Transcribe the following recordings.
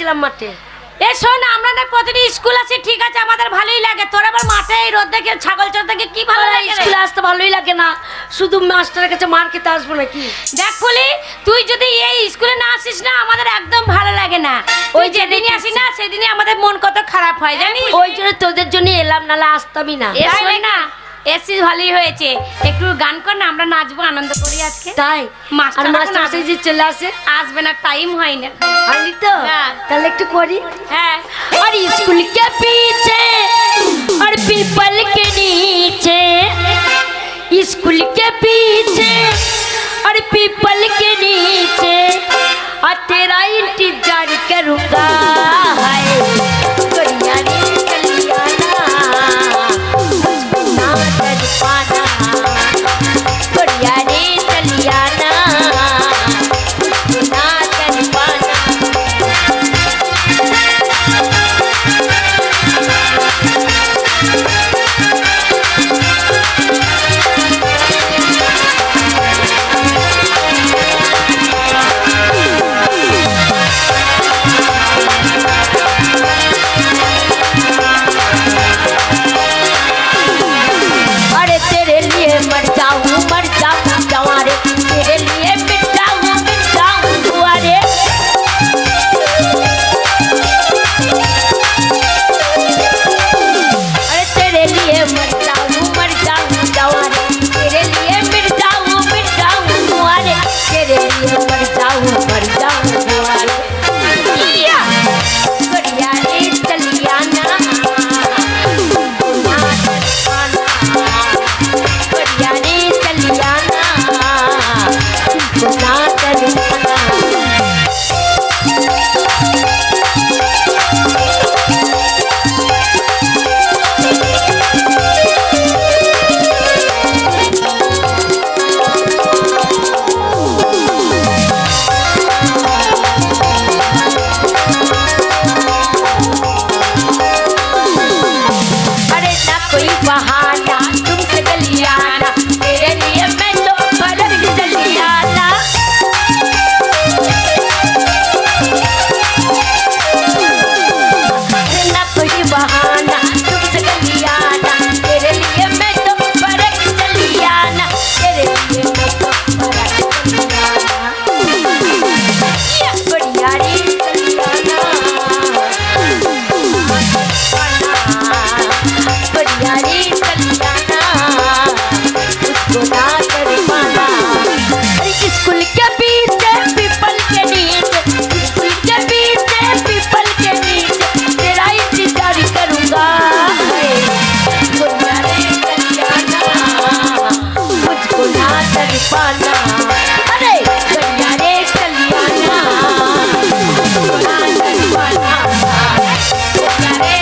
গেছিলাম মাঠে। এ শোন, আমরা না প্রতিদিন স্কুল আসি, ঠিক আছে, আমাদের ভালোই লাগে। তোর আবার মাঠে এই রোদ দেখে ছাগল চর দেখে কি ভালো লাগে? স্কুলে আসতে ভালোই লাগে না, শুধু মাস্টারের কাছে মার খেতে আসবো নাকি? দেখ ফুলি, তুই যদি এই স্কুলে না আসিস না, আমাদের একদম ভালো লাগে না। ওই যেদিনই আসি না সেদিনই আমাদের মন কত খারাপ হয় জানিস। ওই জন্য তোদের জন্য এলাম, নাহলে আসতামই না। তাই না? এসিস ভালোই হয়েছে, একটু গান কর না, আমরা নাচবো, আনন্দ করি আজকে। তাই মাস্টার আর মাস্টার যে চলে আসে আসবে না, টাইম হয় না। হয়নি তো? না। তাহলে একটু করি। হ্যাঁ। और स्कूल के पीछे और पीपल के नीचे, स्कूल के पीछे और पीपल के नीचे, और तेरा इंतजार करूंगा। हाय करिया रे कलियाना, मुझको ना कर पाना, करिया रे कलियाना, मुझको ना कर पाना। अरे तेरे लिए मर जाऊं जवां रे, तेरे लिए मिट जाऊं दुआ रे। अरे तेरे लिए मर जाऊं जवां रे, तेरे लिए मिट जाऊं दुआ रे, तेरे लिए मर जाऊं दुआ रे। बढ़िया रे चलिया ना, बढ़िया रे चलिया ना, ना चलिया। अरे ना कोई बहाना तुमसे गलियाना, तेरे लिए मैं तो फलक चलियाना। अरे ना कोई बहाना तुमसे गलियाना, तेरे लिए मैं तो फलक चलियाना, तेरे लिए मैं तो फलक चलियाना। बढ़िया रे चलियाना, बढ़िया रे चलियाना, उसको ना कर पाना। अरे स्कूल के पीछे पीपल के नीचे, स्कूल के पीछे पीपल के नीचे, तेरा इंतजार करूंगा। बढ़िया रे चलियाना, मुझको ना कर पाना। अरे बढ़िया रे चलियाना, मुझको ना कर पाना। बढ़िया रे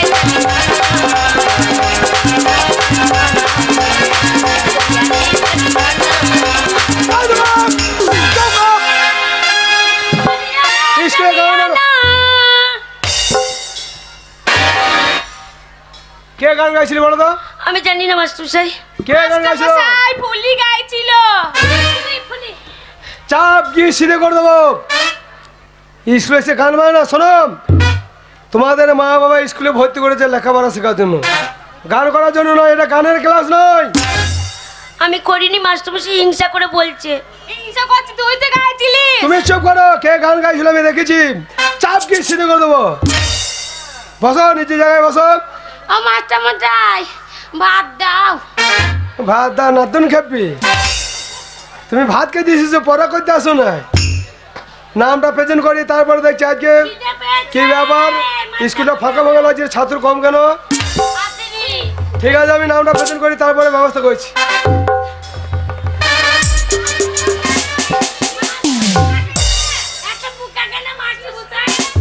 কে গান গাইছিল বলো তো? আমি জানি না মাস্টার সাহেব। কে গান গাইছিল? মাস্টারমশাই ফুলি গাইছিল। ফুলি চাপ কি সিধে করে দেবো। স্কুলে এসে গান বাজনা না, শোনো, তোমাদের মা বাবা স্কুলে ভর্তি করেছে লেখাপড়া শেখার জন্য, গান করার জন্য নয়। এটা গানের ক্লাস নয়। আমি করিনি, মাস্টারমশাই হিংসা করে বলছে। হিংসা করছিস, তুই তো গাইছিলি। তুমি চুপ করো। কে গান গাইছিল আমি দেখেছি। চাপ কি সিধে করে দেবো। বসো, নিচে জায়গায় বসো। ও মাস্টারমশাই ভাত দাও। ভাত দা নতুন খেপি। তুমি ভাত কে দিয়েছো, পড়া করতে আসো না। নামটা প্রেজেন্ট করি, তারপরে দেখছি আজকে কি ব্যাপার। স্কুলটা ফাঁকা ফাঁকা লাগছে, ছাত্র কম কেন? ঠিক আছে, আমি নামটা প্রেজেন্ট করি, তারপরে ব্যবস্থা করছি।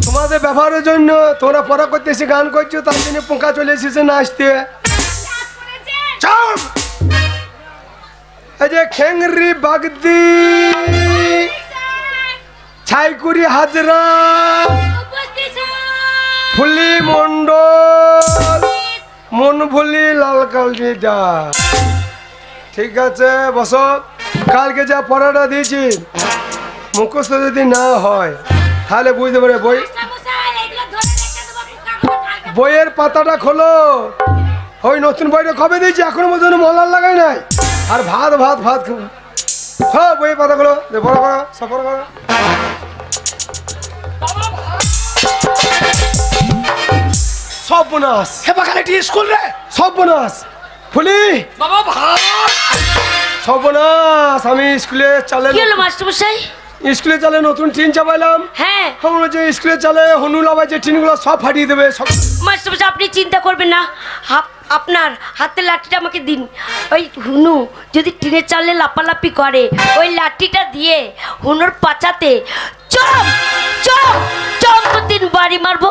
তোমাদের ব্যবহারের জন্য তোমরা পড়া করতে এসে গান করছো, তার জন্য পোকা চলে এসেছে নাচতে। চুপ! এই যে খেংরি বাগদি, ছাইকুড়ি হাজরা, ফুলি মন্ডল, মনভুলি লাল কালজিদা। ঠিক আছে, বসো। কালকে যা পড়াটা দিয়েছি মুখস্থ যদি না হয় তাহলে বুঝতে পারে বই। বইয়ের পাতাটা খোলো। ওই নতুন বইটা কবে দিয়েছি এখনো পর্যন্ত মলার লাগাই নাই। আর ভাত ভাত ভাত হ্যাঁ বইয়ের পাতা খোলো, বড় করো সফর করো। সব বোনাস হে বাগান এটি স্কুল রে। সব বোনাস ফুলি বাবা ভাত। সব বোনাস। আমি স্কুলে চালে কি হলো মাস্টারমশাই? স্কুলে চালে নতুন টিন চাপাইলাম। হ্যাঁ আমার যে স্কুলে চালে হনু লাভাই যে টিনগুলো সব ফাটিয়ে দেবে সব। মাস্টারমশাই আপনি চিন্তা করবেন না, আপনার হাতের লাঠিটা আমাকে দিন। ওই হুনু যদি টিনের চালে লাপালাপি করে ওই লাঠিটা দিয়ে হুনুর পাচাতে চম চম চম তো 3 বাড়ি মারবো,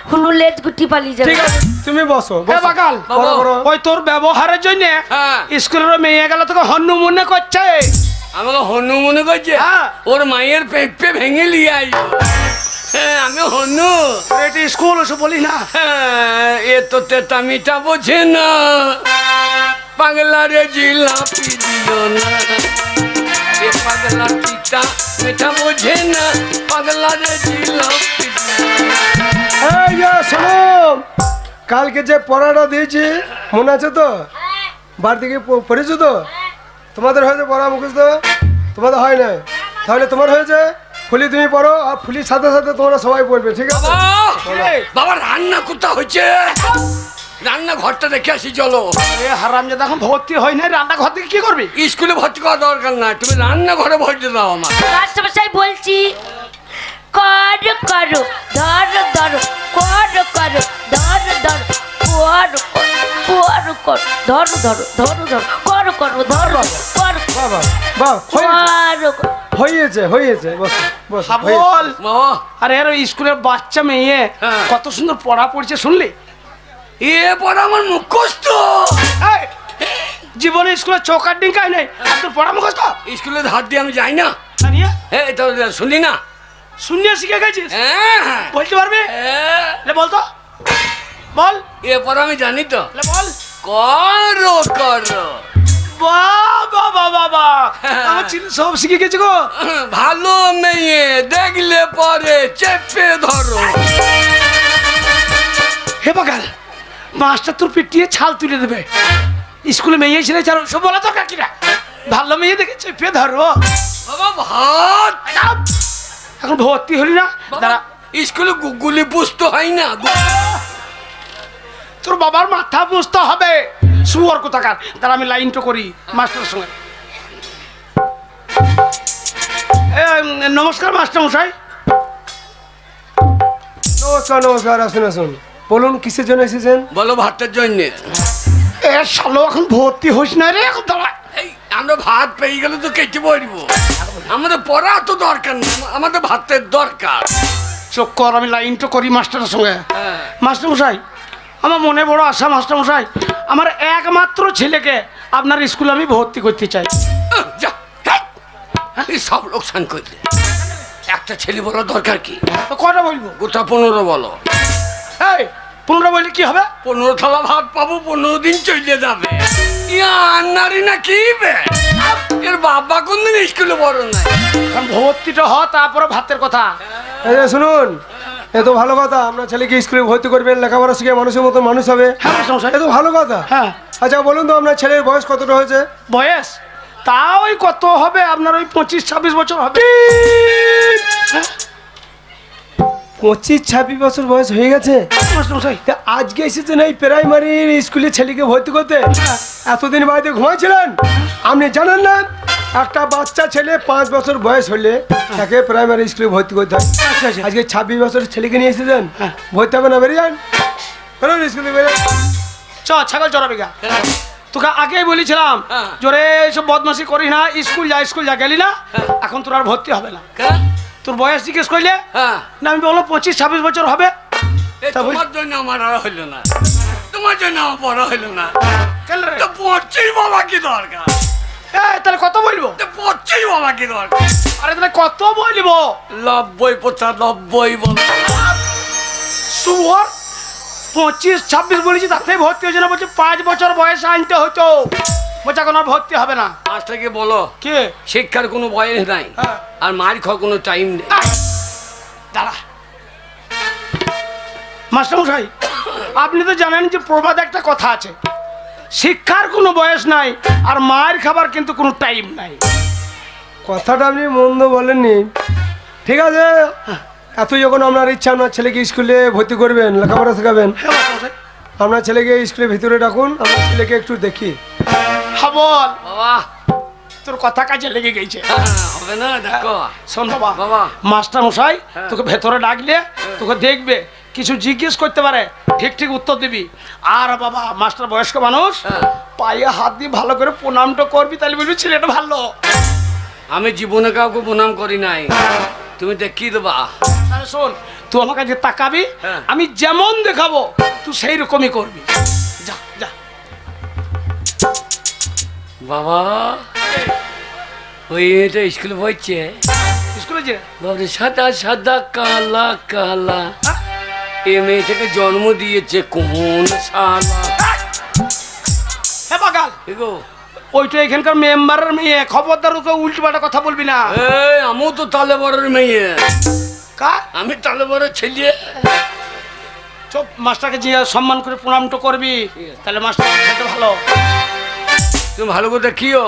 হুনু লেজ গুটি পালিয়ে যাবে। ঠিক আছে তুমি বসো হে বসো। বাগাল বড় বড়। ওই তোর ব্যবহারের জন্য হ্যাঁ। স্কুলের মেয়ে গেল তোকে হন্নু মনে করছে। আমাকে হনু মনে করছে। হ্যাঁ। ওর মায়ের পেঁপে ভেঙে লিয়ে আই। হ্যাঁ আমি হনু। এটি স্কুল ওসব বলি না। হ্যাঁ, এ তো তেতা মিঠা বোঝে না, পাগলা রে জিলাপি দিও না। এ পাগলা তিতা মিঠা বোঝে না, পাগলা রে জিলাপি দিও না। এই যে শোনো, কালকে যে পড়াটা দিয়েছি মনে আছে তো? বাড়ি থেকে পড়েছো তো? তোমাদের হয়েছে পড়া মুখস্থ? তোমাদের হয় না, তাহলে তোমার হয়েছে। ফুলি তুমি পড়ো, আর ফুলির সাথে সাথে তোমরা সবাই পড়বে, ঠিক আছে? বাবা রান্না কোথা হচ্ছে? রান্না ঘরটা দেখে আসি চলো। এ হারামজাদা এখন ভর্তি হয় না, রান্নাঘর থেকে কি করবি? স্কুলে ভর্তি করা দরকার না, তুমি রান্না ঘরে ভর্তি দাও আমার। মাস্টারমশাই বলছি কর করো ধর ধরো কর করো ধর ধরো কর কর কর ধরো ধরো ধরো ধরো কর করো ধরো কর বাবা বাহ হয়েছে হয়েছে বসো বসো হয়েছে। বল। বাবা আরে এর ওই স্কুলের বাচ্চা মেয়ে হ্যাঁ। কত সুন্দর পড়া পড়ছে শুনলি? এ পড়া আমার মুখস্থ। এই, জীবনে স্কুলে চৌকার ডিঙ্কাই নেই, আর তোর পড়া মুখস্থ? স্কুলে ধার দিয়ে আমি যাই না। জানিয়ে এই তো শুনি না। শুনিয়ে শিখে গেছিস? হ্যাঁ, হ্যাঁ। বলতে পারবি? হ্যাঁ, লে বল তো, বল। এ পড়া আমি জানি তো। লে বল। করো করো বাবা বাবা আমার ছেলে সব শিখে গেছে গো। ভালো মেয়ে দেখলে পরে চেপে ধরো। হে বাগাল, মাস্টার তোর পিটিয়ে ছাল তুলে দেবে। স্কুলে মেয়ে ছেলে চারো সব বলা দরকার কিনা? ভালো মেয়ে দেখে চেপে ধরো। বাবা ভাত। এখন ভর্তি হলি না? দাঁড়া, স্কুলে গুলি পুষতে হয় না। তোর বাবার মাথা বুঝতে হবে। শুয়ার কোথাকার। তার আমি লাইনটা করি মাস্টারের সঙ্গে। নমস্কার মাস্টার মশাই। নমস্কার নমস্কার, আসুন আসুন। বলুন কিসের জন্য এসেছেন? বলো ভাতের জন্য। এ শালো এখন ভর্তি হইস না রে, এখন দাঁড়া। এই আমরা ভাত পেয়ে গেলে তো কেটে পড়বো। আমাদের পড়া তো দরকার না, আমাদের ভাতের দরকার। চোখ কর, আমি লাইনটা করি মাস্টারের সঙ্গে। হ্যাঁ। মাস্টার মশাই, আমার মনে বড় আশা মাস্টার মশাই, আমার একমাত্র ছেলেকে আপনার স্কুলে আমি ভর্তি করতে চাই। যা, হ্যাঁ। এই সব লোকসান করলে একটা ছেলে বলার দরকার কি? তো কটা বলবো? গোটা 15 বলো। এই 15 বললে কি হবে? 15 থালা ভাত পাবো, 15 দিন চলে যাবে। নারী না কি বে? এর বাবা কোনদিন স্কুলে বড় নাই। এখন ভর্তিটা হ, তারপরে ভাতের কথা। এই যে শুনুন, এ তো ভালো কথা, আপনার ছেলেকে স্কুলে ভর্তি করবেন, লেখাপড়া শিখে মানুষের মতো মানুষ হবে। হ্যাঁ মাস্টার মশাই। এ তো ভালো কথা। হ্যাঁ। আচ্ছা বলুন তো আপনার ছেলের বয়স কতটা হয়েছে? বয়স তা ওই কত হবে আপনার, ওই 25-26 বছর হবে। 25-26 বছর বয়স হয়ে গেছে। মাস্টার মশাই, তা আজকে এসেছেন এই প্রাইমারির স্কুলে ছেলেকে ভর্তি করতে? এতদিন বাড়িতে ঘুমাইছিলেন? আপনি জানেন না একটা বাচ্চা ছেলে 5 বছর বয়স হলে তাকে প্রাইমারি স্কুলে ভর্তি করতে হয়। আচ্ছা আচ্ছা। আজকে 26 বছরের ছেলেকে নিয়ে এসেছেন, হ্যাঁ। ভর্তি হবে না? বেরিয়ে যান, বেরোন স্কুলে বেরিয়ে। ছাগল চড়াবি গা। তোকে আগেই বলেছিলাম হ্যাঁ। জোরে এসব বদমাশি করি না, স্কুল যা গেলি না, এখন তোর আর ভর্তি হবে না। কেন? তোর বয়স জিজ্ঞেস করলে হ্যাঁ। না, আমি বললাম 25-26 বছর হবে। এই তা বল- তোমার জন্য আমার আর হইল না, তোমার জন্য আমার বড় হইল না। কেন রে? তো 25 বলা কি দরকার? তাহলে কত বলবো? তো 25 বলা কি দরকার? আরে তাহলে কত বলবো? 90-95 বলো। শুয়ার 25-26 বলেছি, তাতে ভর্তি হয়েছে না। বলছে 5 বছর বয়সে আনতে হতো। বলছে এখন আর ভর্তি হবে না। মাস্টারকে বলো কে? শিক্ষার কোনো বয়স নাই, হ্যাঁ। আর মার খাওয়ার কোনো টাইম নেই। দাঁড়া মাস্টার মশাই, আপনি তো জানেন যে প্রবাদ একটা কথা আছে, শিক্ষার কোনো বয়স নাই আর মায়ের খাবার কিন্তু কোনো টাইম নাই। কথাটা আপনি মন্দ বলেননি, ঠিক আছে। এত যখন আপনার ইচ্ছা আপনার ছেলেকে স্কুলে ভর্তি করবেন, লেখাপড়া শেখাবেন, হ্যাঁ মাস্টারমশাই। আপনার ছেলেকে স্কুলের ভিতরে ডাকুন, আপনার ছেলেকে একটু দেখি। হ্যাঁ বল, বাবা তোর কথা কাজে লেগে গেছে। হবে না দেখো। শোন বাবা, বাবা। মাস্টার মশাই হ্যাঁ। তোকে ভেতরে ডাকলে তোকে দেখবে, কিছু জিজ্ঞেস করতে পারে, ঠিক ঠিক উত্তর দিবি। আর বাবা মাস্টার বয়স্ক মানুষ, হ্যাঁ। পায়ে হাত দিয়ে ভালো করে প্রণামটা করবি, তাহলে বলবি ছেলেটা ভালো। আমি জীবনে কাউকে প্রণাম করি নাই, তুমি দেখিয়ে দেবা। তাহলে শোন, তুই আমার কাছে তাকাবি, হ্যাঁ। আমি যেমন দেখাবো তুই সেই রকমই করবি। যা যা। বাবা ওই এটা স্কুলে পড়ছে, স্কুলে যে বাবা সাদা সাদা কালা কালা, এ মেয়েটাকে জন্ম দিয়েছে কোন শালা। হ্যাঁ বাগাল, এগো ওইটা এখানকার মেম্বারের মেয়ে, খবরদার ওকে উল্টো পাল্টা কথা বলবি না। এই আমিও তো তালেবরের মেয়ে, কার? আমি তালেবরের ছেলে। চুপ, মাস্টারকে যে সম্মান করে প্রণামটা করবি, তাহলে মাস্টার ছেলেটা ভালো। তুমি ভালো করে দেখিও।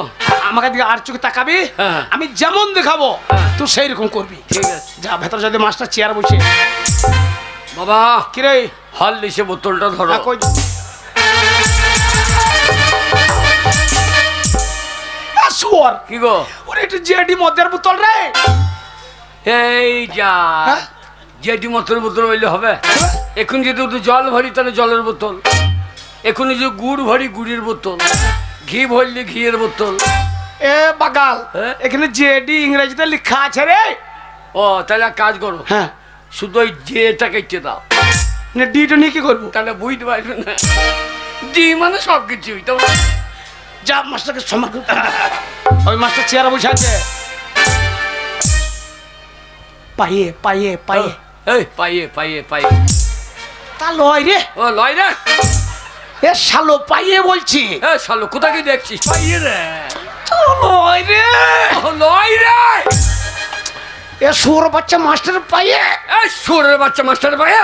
আমাকে দিকে আর চোখে তাকাবি, হ্যাঁ। আমি যেমন দেখাবো হ্যাঁ। তুই সেই রকম করবি। ঠিক আছে যা ভেতরে যদি মাস্টার চেয়ার বসে। বাবা, কিরে হল দিছে বোতলটা ধরো। কই শুয়ার, কি গো? ওরে একটু জেডি মদের বোতল রে। এই যা হ্যাঁ? যেটি মতের বোতল হইলে হবে। এখন যদি একটু জল ভরি তাহলে জলের বোতল, এখন যদি গুড় ভরি গুড়ের বোতল, ঘি ভরলে ঘিয়ের বোতল। এ বাগাল, হ্যাঁ? এখানে জেডি ইংরেজিতে লেখা আছে রে। ও তাহলে এক কাজ করো, হ্যাঁ, শুধু ওই জেটা কেটে দাও, ডিটা নিয়ে কি করবো? তাহলে বুঝতে পারবে না। ডি মানে সব কিছুই তো। যা মাস্টারকে সম্মান করতে। ওই মাস্টার চেয়ারে বসে আছে, পায়ে পায়ে পায়ে। এই পাইয়ে পাইয়ে পাইয়ে। তা লয় রে, ও লয় রে। এ শালো পাইয়ে বলছি। এ শালো কোথায় কি দেখছিস? পাইয়ে রে। লয় রে, ও লয় রে। এ সুর বাচ্চা মাস্টার পাইয়ে। এই সুরের বাচ্চা মাস্টার পাইয়া।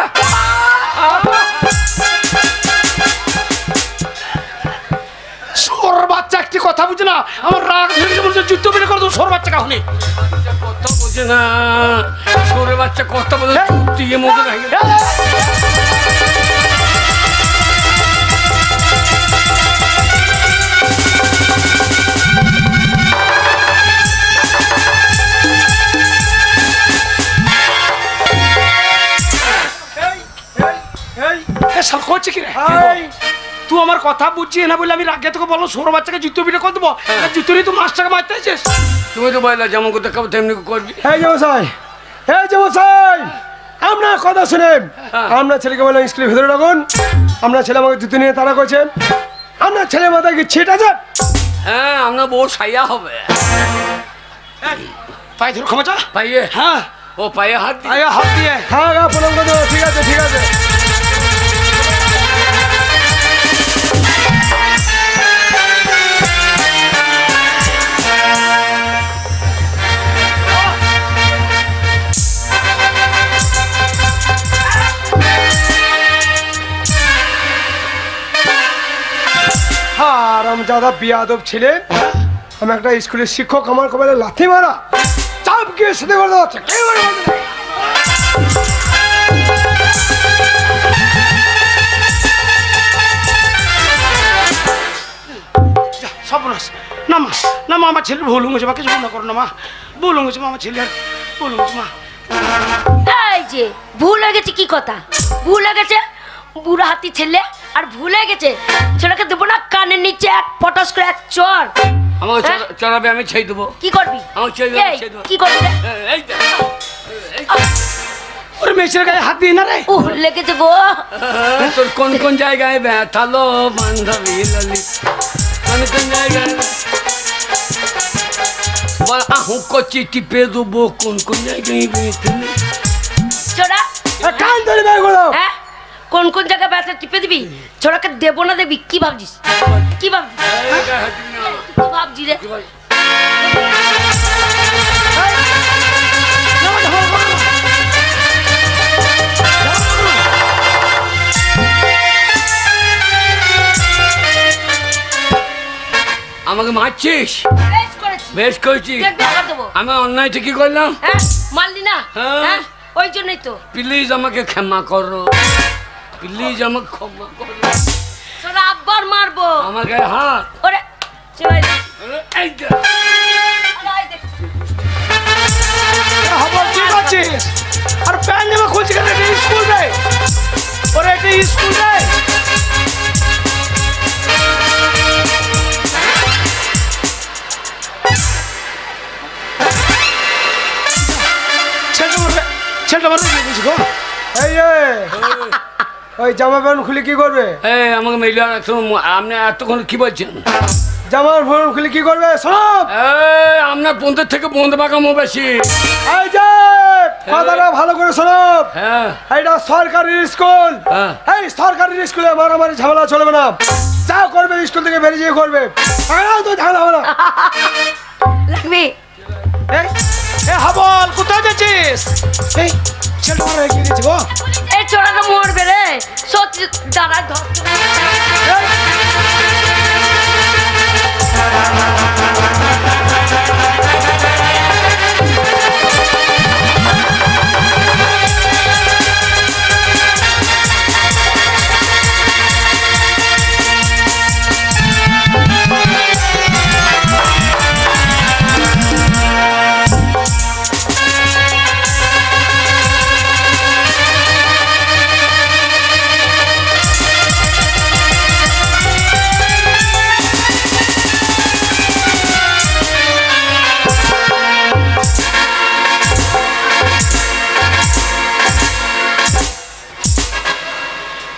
সুর বাচ্চা একটি কথা বুঝে না, আমার রাগ ধরে গেছে, বলছে যুদ্ধ বের করে দেবো সুর বাচ্চা কাহনে। কথা বোঝে না, সুরের বাচ্চা কথা বলে তুই মতো নাই। করছে কি রে? হাই, তুই আমার কথা বুঝছিস না বলে আমি রাগে তোকে বললো সৌর বাচ্চাকে জুতো পিঠে করে দেবো, জুতো নিয়ে তুই মাছটাকে মারতে আছিস। তুমি তো বললা যেমন করতে খাবো তেমনি করবি। এই যে মশাই, এই যে মশাই, আপনার কথা শুনেন। হ্যাঁ। আপনার ছেলেকে বললাম স্কুলের ভিতরে ডাকুন, আপনার ছেলে আমাকে জুতো নিয়ে তাড়া করছেন। আপনার ছেলে মাথায় কি ছিট আছে? হ্যাঁ আমরা বউ সাইয়া হবে। পায়ে ধরে ক্ষমা চা। পাইয়ে হ্যাঁ, ও পায়ে হাত দিয়ে। পায়ে হাত দিয়ে। হ্যাঁ হ্যাঁ, প্রণাম করে দেবো। ঠিক আছে ঠিক আছে। আরামজাদা বিয়াদব ছেলে, আমি একটা স্কুলের শিক্ষক, আমার কপালে লাথি মারা, চাপ গিয়ে সাথে করে দেওয়া হচ্ছে। সর্বনাশ, না মা, না মা, আমার ছেলের ভুল হয়েছে, মা কিছু মনে করো না মা, ভুল হয়েছে মা, আমার ছেলের ভুল হয়েছে মা। এই যে ভুল হয়ে গেছে, কি কথা ভুল হয়ে গেছে? বুড়া হাতি ছেলে আর ভুল হয়ে গেছে, ছেলেকে দেবো না কানের নিচে এক পটাশ করে এক চর। আমাকে হ্যাঁ? চড়াবে, আমি ছেড়ে দেবো। কি করবি? আমাকে ছেড়ে দেবো, এই, ছেড়ে দেবো। কি করবি রে? এই দেখ। ওরে মেয়েছের গায়ে হাত দিয়ে না রে। লেগেছে গো। তোর কোন কোন জায়গায় ব্যথালো বান্ধবী লালি, কোন কোন জায়গায় বল আহু কচি টিপে দেবো, কোন কোন জায়গায় ব্যথালো। ছোড়া, কান ধরে বের করো। হ্যাঁ কোন কোন জায়গায় ব্যথা টিপে দিবি? ছোড়াকে দেবো না দেবি, কি ভাবছিস? কি ভাবছিস? কি ভাবছি রে? আমাকে মারছিস? বেশ করেছি, বেশ করেছিস। দেখবি আবার দেবো। আমি অন্যায়টা কি করলাম? হ্যাঁ মারলি না? হ্যাঁ। হ্যাঁ ওই জন্যই তো। প্লিজ আমাকে ক্ষমা করো, প্লিজ আমাকে ক্ষমা করো। তোরা আব্বার মারবো। আমার গায়ে হাত। ওরে চিবাই দে। এই যা। আরে, আয় দেখ। খবর কি করছিস? আর প্যান্ট জামা খুলছি কেন? এটা স্কুল রে, ওরে এটা স্কুল রে। ছেলেটা মারবে কি বুঝি গো? এই যে, ওই জামা প্যান্ট খুলে কি করবে? এই আমাকে মেলে রাখছো। আপনি এতক্ষণ কি বলছেন? জামা প্যান্ট খুলে কি করবে? সব এই আপনার বন্ধুর থেকে বন্ধু বাঁকামো বেশি। এই যে কথাটা ভালো করে শোনো। হ্যাঁ এইটা সরকারি স্কুল। হ্যাঁ। এই সরকারি স্কুলে মারামারি ঝামেলা চলবে না। যা করবে স্কুল থেকে বেরিয়ে গিয়ে করবে। তো ঝামেলা হবে না। লাগবি। এই এ হাবল কোথায় যাচ্ছিস? এই ছেলেটা মারবে কি গেছে গো? এই চোরাটা মরবে রে। সত্যি দাঁড়া ধর।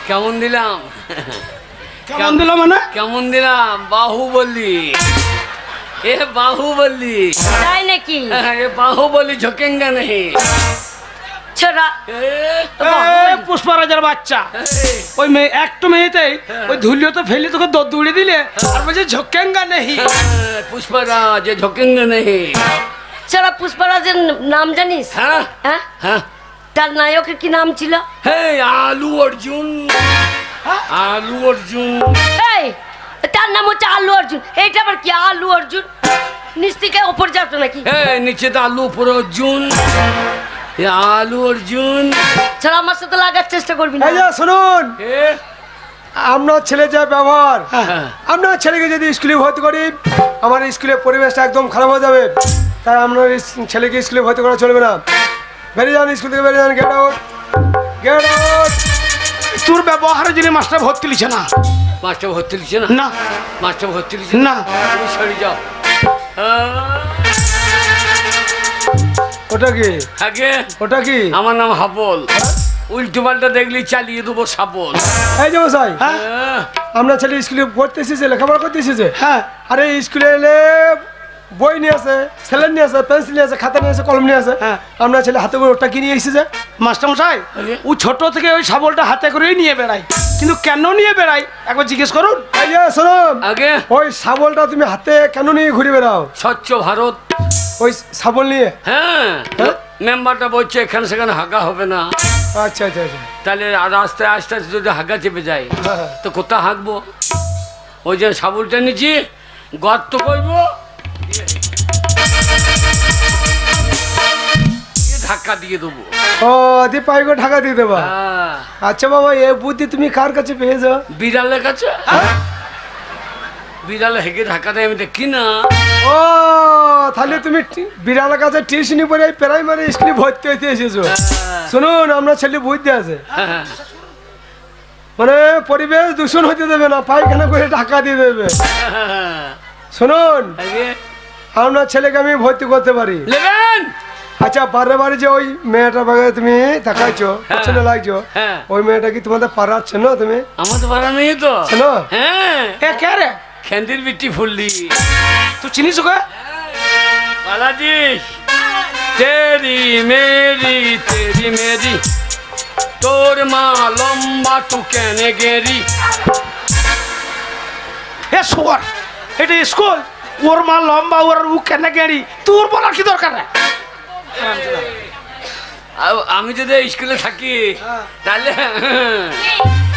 কেমন দিলাম? কেমন দিল মানে? কেমন দিলাম? বাহুবলি। এ বাহুবলি। তাই নাকি? এ বাহুবলি ঝোকেঙ্গা নেই। ছোরা এ পুষ্পারাজের বাচ্চা, ওই মেয়ে একটু মেয়েতেই ওই ধুলিও তো ফেলে তোকে দৌড়ে দিলে আর বলছে ঝোকেঙ্গা নেই। পুষ্পরাজ ঝোকেঙ্গা নেই। ছোরা পুষ্পরাজের নাম জানিস? হ্যাঁ হ্যাঁ হ্যাঁ। তার নায়কের কি নাম ছিল? হে আলু অর্জুন। আলু অর্জুন। এই তার নাম হচ্ছে আলু অর্জুন। এইটা আবার কি আলু অর্জুন? নিচ থেকে ওপর যাতো নাকি? হে নিচে তো আলু, উপরে অর্জুন। এ আলু অর্জুন। ছোরা আমার সাথে লাগার চেষ্টা করবি না। এই যে শুনুন, এ আপনার ছেলে যা ব্যবহার, হ্যাঁ। আপনার ছেলেকে যদি স্কুলে ভর্তি করি আমার স্কুলের পরিবেশটা একদম খারাপ হয়ে যাবে। তাই আপনার ছেলেকে স্কুলে ভর্তি করা চলবে না। বেরিয়ে যান, স্কুল থেকে বেরিয়ে যান। Get out, get out. তোর ব্যবহারের জন্য মাস্টার ভর্তি লিছে না। মাস্টার ভর্তি লিখছে না? না মাস্টার ভর্তি লিখছে না। তুমি সরে যাও। ওটা কি? আগে ওটা কি? আমার নাম হাবল। উল্টো পাল্টা দেখলি চালিয়ে দেবো সাবল। এই যে মশাই, হ্যাঁ আপনার ছেলে স্কুলে পড়তে এসেছে, লেখাপড়া করতে এসেছে। হ্যাঁ আরে স্কুলে এলে বই নিয়ে আসে, স্যালেন নিয়ে আসে, পেন্সিল নিয়ে আসে, খাতা নিয়ে আসে, কলম নিয়ে আসে। হ্যাঁ। আপনার ছেলে হাতে করে ওটা কি নিয়ে এসেছে? মাস্টারমশাই ও ছোট থেকে ওই শাবলটা হাতে করেই নিয়ে বেড়ায়, কিন্তু কেন নিয়ে বেড়ায় একবার জিজ্ঞেস করুন। এই যে শোনুন, আগে ওই শাবলটা তুমি হাতে কেন নিয়ে ঘুরে বেড়াও? স্বচ্ছ ভারত। ওই শাবল নিয়ে? হ্যাঁ মেম্বারটা বলছে এখানে সেখানে হাগা হবে না। আচ্ছা আচ্ছা আচ্ছা। তাহলে রাস্তায় আস্তে আস্তে যদি হাগা চেপে যায় হ্যাঁ। তো কোথায় হাঁকবো? ওই যে সাবুলটা নিচ্ছি, গর্ত করবো, ধাক্কা দিয়ে দেবো। ও দি পাইগো ঢাকা দিয়ে দেবা? হ্যাঁ, আচ্ছা বাবা, এ বুদ্ধি তুমি কার কাছে পেয়েছো? বিড়ালের কাছে। বিড়ালে হেগে ধাক্কা দেয় আমি দেখি না। ও তাহলে তুমি বিড়ালের কাছে টিউশনি পড়ে প্রাইমারি স্কুলে ভর্তি হইতে এসেছো। শুনুন, আমরা ছেলে বুদ্ধি আছে, হ্যাঁ, মানে পরিবেশ দূষণ হইতে দেবে না, পায়খানা করে ঢাকা দিয়ে দেবে। হ্যাঁ। শুনুন, আগে আপনার ছেলেকে আমি ভর্তি করতে পারি। নেবেন? আচ্ছা, বারে বারে যে ওই মেয়েটার বাগে তুমি দেখাইছো, পছন্দ লাগছো, হ্যাঁ। ওই মেয়েটা কি তোমাদের পাড়ার চেনো তুমি? আমার তো ভাড়া নেই তো। চেনো? হ্যাঁ, এ কে রে? খেন্দির বিটি ফুললি। তুই চিনিস ওকে? বালাজি তেরি মেরি তেরি মেরি, তোর মা লম্বা তু কেনে গেরি। এ শোয়ার, এটা স্কুল, ওর মা লম্বা, ওর ও কেন গেড়ি, তোর বলার কি দরকার? আমি যদি স্কুলে থাকি তাহলে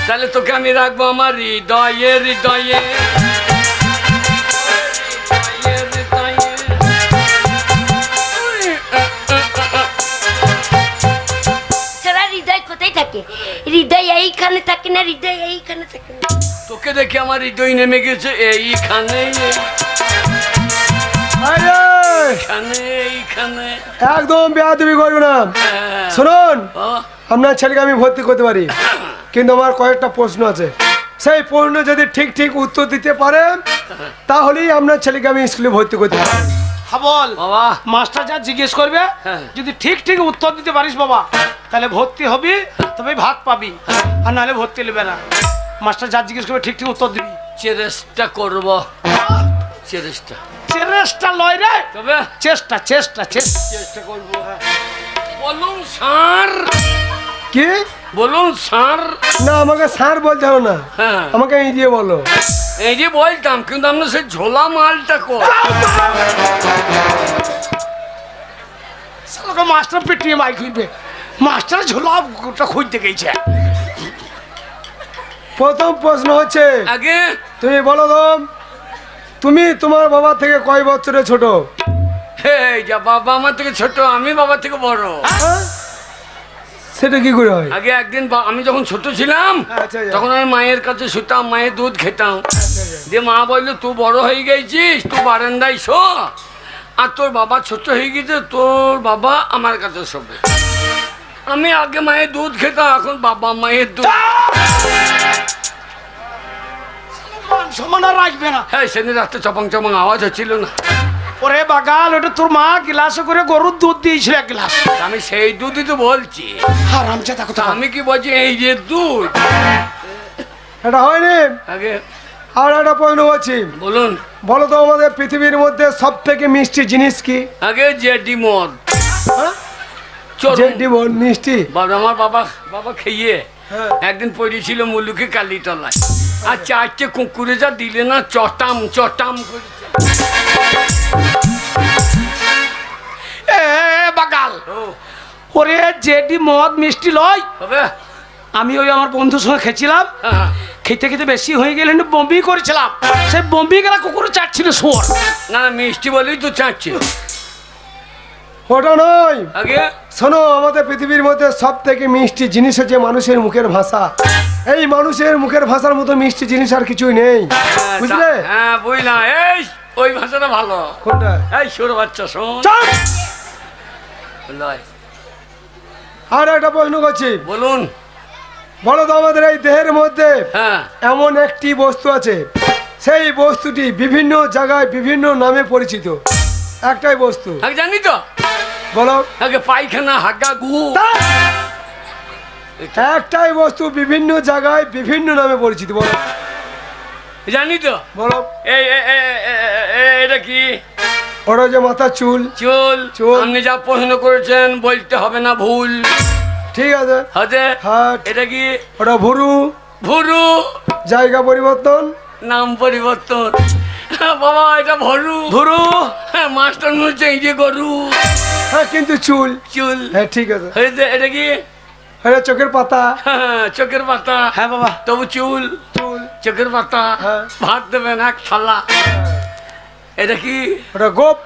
তাহলে তোকে আমি রাখবো আমার হৃদয়ে হৃদয়ে। এইখানে থাকে না, হৃদয় এইখানে থাকে না। তোকে দেখে আমার হৃদয় নেমে গেছে এইখানে, আরে এইখানে, এইখানে। একদম বেয়াদবি করবে না। হ্যাঁ। শুনুন, ও, আপনার ছেলেকে আমি ভর্তি করতে পারি, কিন্তু আমার কয়েকটা প্রশ্ন আছে। সেই প্রশ্ন যদি ঠিক ঠিক উত্তর দিতে পারেন তাহলেই আপনার ছেলেকে আমি স্কুলে ভর্তি করতে পারি। হ্যাঁ বল বাবা মাস্টার যা জিজ্ঞেস করবে হ্যাঁ। যদি ঠিক ঠিক উত্তর দিতে পারিস বাবা তাহলে ভর্তি হবি, তবে ভাত পাবি, আর নাহলে ভর্তি নেবে না। মাস্টার যা জিজ্ঞেস করবে ঠিক ঠিক উত্তর দিবি। চেষ্টা করব, চেষ্টা চেষ্টা লয় রে, তবে চেষ্টা চেষ্টা চেষ্টা। চেষ্টা করব। বলুন স্যার, কি? বলুন স্যার। না, আমাকে স্যার বলতে হবে না, হ্যাঁ, আমাকে এই দিয়ে বলো। এই যে বলতাম, কিন্তু আমরা সেই ঝোলা মালটা কর। শালাকে মাস্টার পেটিয়ে মাই খুঁজবে, মাস্টার ঝোলা গোটা খুঁজতে গেছে। প্রথম প্রশ্ন হচ্ছে, আগে তুমি বলো তো, তুমি তোমার বাবা থেকে কয় বছরের ছোট? এই যা, বাবা আমার থেকে ছোট, আমি বাবা থেকে বড়। হ্যাঁ? সেটা কি করে হয়? আগে একদিন আমি যখন ছোট ছিলাম আচ্ছা, আচ্ছা। তখন আমি মায়ের কাছে শুতাম, মায়ের দুধ খেতাম। দিয়ে মা বললো তুই বড় হয়ে গেছিস, তুই বারান্দায় শো, আর তোর বাবা ছোট হয়ে গেছে, তোর বাবা আমার কাছে শোবে। আমি আগে মায়ের দুধ খেতাম, এখন বাবা মায়ের দুধ। মান সম্মান আর রাখবে না। হ্যাঁ, সেদিন রাত্রে চপাং চপাং আওয়াজ হচ্ছিল না? ওরে বাগাল, ওটা তোর মা গ্লাসে করে গরুর দুধ দিয়েছিল এক গ্লাস। আমি সেই দুধই তো বলছি। আর আমচা দেখো তো, আমি কি বলছি এই যে দুধ। এটা হয়নি। আগে আর একটা প্রশ্ন বলছি, বলুন। বলো তো আমাদের পৃথিবীর মধ্যে সব থেকে মিষ্টি জিনিস কি? আগে জেডি মদ। হ্যাঁ? চলুন। জেডি বল মিষ্টি। বাবা, আমার বাবা খেয়ে হ্যাঁ। একদিন পড়েছিল মুলুকে কালীতলায়, আর চারটে কুকুরে যা দিলে না, চটাম চটাম করেছে। এ বাগাল, ও, ওরে জেডি মদ মিষ্টি লয়। তবে আমি ওই আমার বন্ধুর সঙ্গে খেয়েছিলাম, হ্যাঁ, খেতে খেতে বেশি হয়ে গেলে বম্বি করেছিলাম, সেই বম্বি গেলা কুকুরে চাটছিল শুয়োর। না না, মিষ্টি বলেই তো চাচ্ছে। ওটা নয়। আগে শোনো, আমাদের পৃথিবীর মধ্যে সব থেকে মিষ্টি জিনিস হচ্ছে মানুষের মুখের ভাষা। এই মানুষের মুখের ভাষার মতো মিষ্টি জিনিস আর কিছুই নেই, হ্যাঁ, বুঝলে? হ্যাঁ, বুঝলাম। এই ওই ভাষাটা ভালো। কোনটা? এই ছোট বাচ্চা শোন। চুপ! লয়। আর একটা প্রশ্ন করছি, বলুন। বলো তো আমাদের এই দেহের মধ্যে হ্যাঁ, এমন একটি বস্তু আছে, সেই বস্তুটি বিভিন্ন জায়গায় বিভিন্ন নামে পরিচিত। একটাই বস্তু, আগে জানি তো। বলো। আগে পায়খানা, হাগা, গু। একটাই বস্তু বিভিন্ন জায়গায় বিভিন্ন নামে পরিচিত, বলো। জানি তো। বলো। এই এটা কি? ওটা যে মাথার চুল। চুল। চুল। আপনি যা প্রশ্ন করেছেন বলতে হবে না, ভুল। ঠিক আছে। হাতে হাট। এটা কি? ওটা ভুরু। ভুরু। জায়গা পরিবর্তন। নাম পরিবর্তন। বাবা, এটা ভরু। ধরু হ্যাঁ, মাস্টার মনে হচ্ছে এই যে গরু। হ্যাঁ, কিন্তু চুল। চুল। হ্যাঁ, ঠিক আছে। হয়েছে। এটা কি? এটা চোখের পাতা। হ্যাঁ, চোখের পাতা। হ্যাঁ বাবা, তবু চুল। চুল। চোখের পাতা। হ্যাঁ। ভাত দেবেন এক থালা। এটা কি? ওটা গোপ।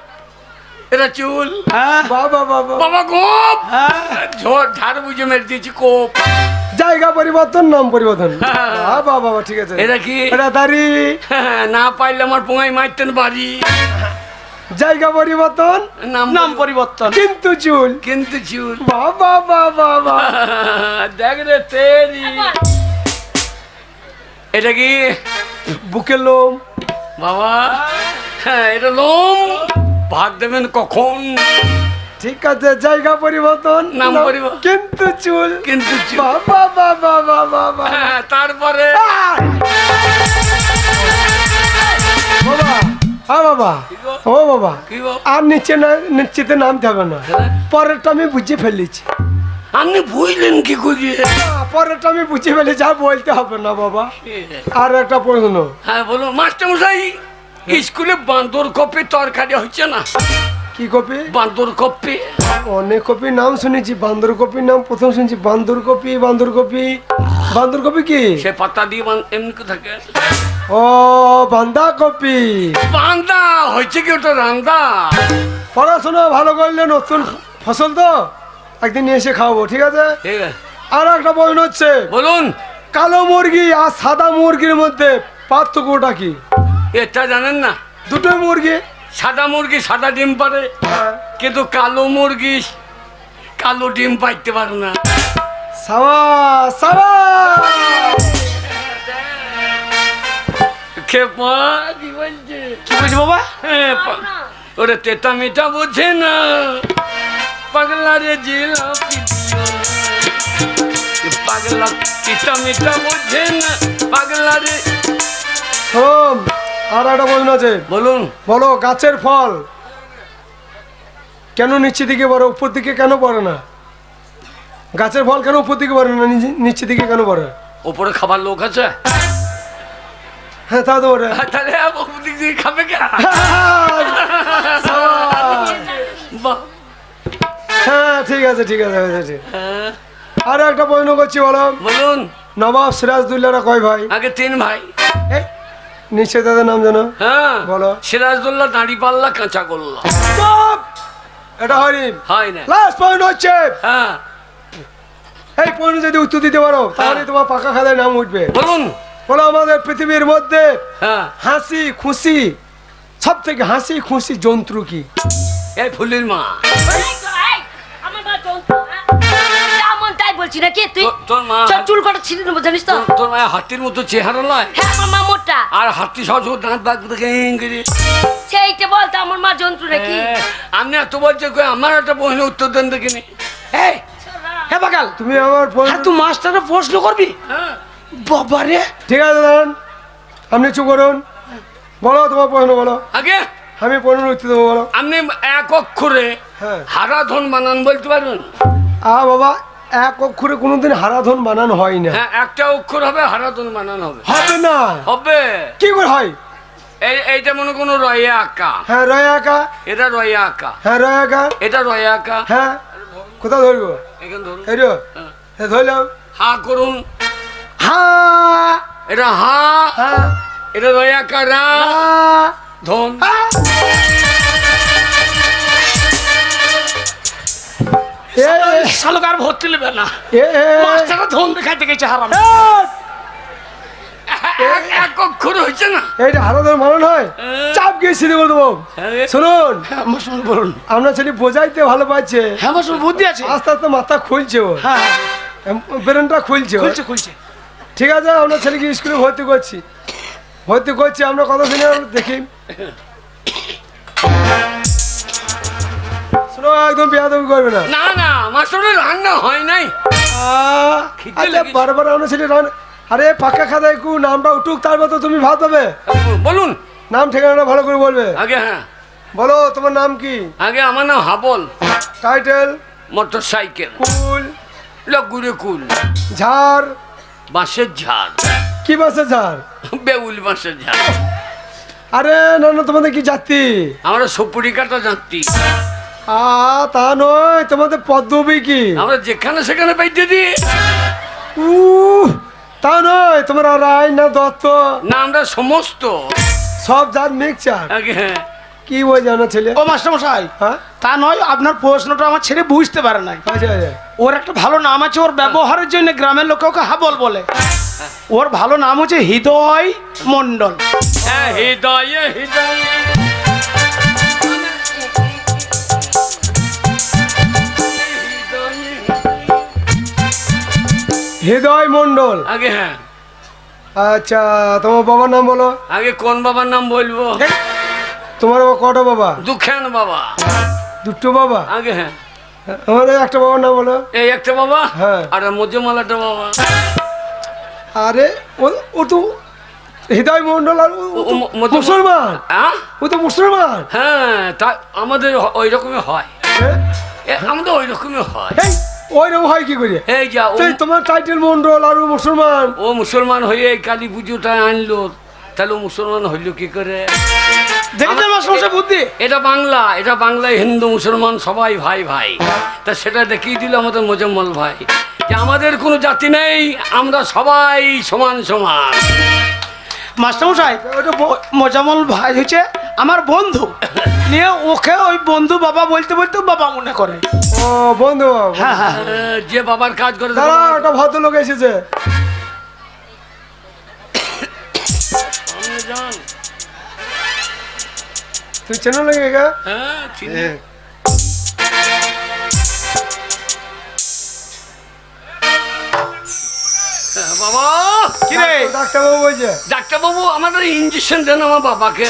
এটা চুল। হ্যাঁ বাবা বাবা। বাবা, গোপ। হ্যাঁ ঝাড় বুঝে মেরে দিয়েছি, কোপ। জায়গা পরিবর্তন, নাম পরিবর্তন। হ্যাঁ। বাবা বাবা, ঠিক আছে। এটা কি? এটা দাড়ি। হ্যাঁ, না পাইলে আমার পোঙায় মারতেন বাড়ি। জায়গা পরিবর্তন, নাম পরিবর্তন। কিন্তু চুল। কিন্তু চুল। বাবা বাবা বাবা। দেখ রে তেরি। এটা কি? বুকের লোম। বাবা, হ্যাঁ, এটা লোম। ভাত দেবেন কখন? ঠিক আছে, জায়গা পরিবর্তন, নাম পরিবর্তন। কিন্তু চুল। কিন্তু চুল। বাবা বাবা বাবা বাবা। হ্যাঁ, তারপরে বাবা, হ্যাঁ বাবা, ও বাবা, কি গো? আর নিচেতে নামতে হবে না। পরেরটা আমি বুঝে ফেলেছি। আপনি বুঝলেন কি করিয়ে? পরেরটা আমি বুঝে ফেলেছি, আর বলতে হবে না বাবা। আর একটা প্রশ্ন। হ্যাঁ, বলুন। মাস্টার মশাই, স্কুলে বান্দর কপি তরকারি হচ্ছে না? কি কপি? বান্দর কপি। অনেক কপির নাম শুনেছি, বান্দর কপির নাম প্রথম শুনছি। বান্দর কপি, বান্দর কপি, বান্দর কপি কি? সে পাতা দিয়ে এমনি থাকে। ও, বান্দা কপি। বান্দা হয়েছে কি? ওটা রান্দা। পড়াশোনা ভালো করলে নতুন ফসল তো একদিন নিয়ে এসে খাওয়াবো, ঠিক আছে? ঠিক আছে, আর একটা প্রশ্ন হচ্ছে, বলুন। কালো মুরগি আর সাদা মুরগির মধ্যে পার্থক্যটা কি? এটা জানেন না? দুটোই মুরগি। সাদা মুরগি সাদা ডিম পারে, হ্যাঁ। কিন্তু কালো মুরগি কালো ডিম পাইতে পারে না। সাবাস সাবাস। খেপা কি বলছে? কি বলছি বাবা? হ্যাঁ, ওরে তেতা মিঠা বোঝে না, পাগলা রে জিলাপি দিও না। এ পাগলা তেতা মিঠা বোঝে না, পাগলা রে। শোন, আর একটা প্রশ্ন আছে। বলুন। বলো, গাছের ফল কেন নিচের দিকে পড়ে, উপর দিকে কেন পড়ে না? গাছের ফল কেন উপর দিকে পড়ে না, নিচের দিকে কেন পড়ে? ওপরে খাবার লোক আছে? হ্যাঁ, তা তো পড়ে। তাহলে ওপর দিক দিয়ে খাবে কে? বাহ। হ্যাঁ, ঠিক আছে ঠিক আছে হয়েছে, ঠিক। হ্যাঁ, আর একটা প্রশ্ন করছি, বলো। বলুন। নবাব সিরাজদৌল্লারা কয় ভাই? আগে 3 ভাই। এই, নিশ্চয় তাদের নাম জানো? হ্যাঁ, বলো। সিরাজদৌল্লা, দাঁড়িপাল্লা, কাঁচা গোল্লা। চুপ! এটা হয়নি। হয় না? লাস্ট পয়েন্ট হচ্ছে, হ্যাঁ, এই পয়েন্ট যদি উত্তর দিতে পারো তাহলে তোমার পাকা খাতায় নাম উঠবে। বলুন। বলো, আমাদের পৃথিবীর মধ্যে হ্যাঁ, হাসি খুশি, সব থেকে হাসি খুশি জন্তু কি? এই ফুলির মা। আমার মা জন্তু, হ্যাঁ? যা মন তাই বলছি নাকি তুই? তোর মা চল চুল কটা ছিঁড়ে নেবো, জানিস তো? তোর মায়ের হাতির মতো চেহারা নয়? হ্যাঁ, আমার মা মোটা। আর হাতি সহ দাঁত বাগ করে সেইটা বলতো আমার মা জন্তু নাকি? আপনি এত বলছে কই, আমার একটা প্রশ্ন উত্তর দেন দেখিনি। এই হ্যাঁ বাকাল, তুমি আমার আর তুই মাস্টারের প্রশ্ন করবি? হ্যাঁ, বাবা রে, ঠিক আছে দাঁড়ান, আপনি চুপ করুন। বলো তোমার প্রশ্ন, বলো। আগে আমি প্রশ্নের উত্তর দেবো, বলো। আপনি এক অক্ষরে হ্যাঁ। হারাধন বানান বলতে পারবেন? বাবা, এক অক্ষরে কোনোদিন হারাধন বানানো হয় না। হ্যাঁ, একটা অক্ষর হবে, হারাধন বানান হবে। হবে না। হবে। কি করে হয়? এইটা মনে কোনো রয়ে আঁকা, হ্যাঁ, রয় আঁকা। এটা রয়ে আঁকা, হ্যাঁ, রয় আঁকা। এটা রয়ে আঁকা। হ্যাঁ, কোথাও ধরবো? এখানে ধরুন। এই রে, হ্যাঁ। হ্যাঁ, ধরলাম। হা করুন। হ্যাঁ এটা হা, হ্যাঁ এটা রয়ে আঁকা রা, হ্যাঁ। ধন। শালক আর ভর্তি নেবে না, এ, এ, মাস্টারটা ধন দেখাইতে গেছে হারাম। এক অক্ষর হয়েছে না? এইটা হারাধন বানানো হয়? চাপ গিয়ে সিধে করে দেবো। শুনুন, হ্যাঁ মাস্টার বলুন। আমরা ছেলে বোঝাইতে ভালো পাচ্ছে, হ্যাঁ মাস্টার বুদ্ধি আছে। আস্তে আস্তে মাথা খুলছে, ও হ্যাঁ হ্যাঁ, ব্রেনটা খুলছে ওর। খুলছে খুলছে। ঠিক আছে, আমরা ছেলেকে স্কুলে ভর্তি করছি, আমরা কত দিনে দেখি। শোনো, একদম বেয়াদবি করবে না। না না, মাস্টারের রান্না হয় নাই। খিদে আচ্ছা, লেগেছে। বারবার আমরা ছেলে আরে পাক্কা খাতায় একটু নামটা উঠুক, তারপর তো তুমি ভাত পাবে। বলুন নাম ঠিকানাটা ভালো করে বলবে। আগে। হ্যাঁ, বলো, তোমার নাম কি? আগে আমার নাম হাবল। টাইটেল? Motorcycle. কুল? লগুরে কুল। ঝাড়? বাঁশের ঝাড়। কি বাসে ঝাড়? বেউল বাঁশের ঝাড়। আরে না না, তোমাদের কি জাতি? আমরা সপুরি কাটা যাত্রী। তা নয়, তোমাদের পদ্মবী কি? আমরা যেখানে সেখানে পাইতে দিই। তা নয়, তোমরা রায় না দত্ত? না, আমরা সমস্ত সব জাত মিক্সচার। আগে। হ্যাঁ, কি বই জানো ছেলে? ও মাস্টার মশাই, হ্যাঁ, তা নয়, আপনার প্রশ্নটা আমার ছেলে বুঝতে পারে নাই। আচ্ছা আচ্ছা। ওর একটা ভালো নাম আছে, ওর ব্যবহারের জন্য গ্রামের লোকে ওকে হাবল বলে। ওর ভালো নাম হচ্ছে হৃদয় মণ্ডল। হ্যাঁ, হৃদয়ে হৃদয়ে। হৃদয় মণ্ডল। আগে। হ্যাঁ, আচ্ছা, তোমার বাবার নাম বলো। আগে কোন বাবার নাম বলবো? তোমার বাবা কটা বাবা? দুঃখান বাবা। দুটো বাবা? আগে। হ্যাঁ, আমার একটা বাবার নাম বলো। এই একটা বাবা। হ্যাঁ। আর মজমালাটা বাবা। আরে ও তো হৃদয় মণ্ডল, আর ও তো মুসলমান। হ্যাঁ, ও তো মুসলমান। হ্যাঁ, তা আমাদের ওই রকমই হয়। হ্যাঁ? আমাদের ওই রকমই হয়। এই, ওই রকম হয় কি করে? এই যা ও, এই, তোমার টাইটেল মণ্ডল আর ও মুসলমান। ও মুসলমান হয়ে এই কালী পুজোটা আনলো, তাহলে ও মুসলমান হইলো কি করে? দেখেছেন মাস্টার মশাই বুদ্ধি? এটা বাংলা, এটা বাংলায় হিন্দু মুসলমান সবাই ভাই ভাই। তা সেটা দেখিয়ে দিল আমাদের মোজাম্মল ভাই যে আমাদের কোনো জাতি নেই, আমরা সবাই সমান সমান। মাস্টার মশাই, ওটা মোজামল ভাই হচ্ছে আমার বন্ধু, নিয়ে ওকে ওই বন্ধু বাবা বলতে বলতে বাবা মনে করে। ও বন্ধু। হ্যাঁ হ্যাঁ, যে বাবার কাজ করে দাঁড়া, একটা ভদ্রলোক এসেছে। জান তুই চেনো লাগে গা হ্যাঁ চিনি। হ্যাঁ, বাবা কি রে ডাক্তারবাবু বলছে ডাক্তারবাবু আমাদের ইঞ্জেকশন দেন আমার বাবাকে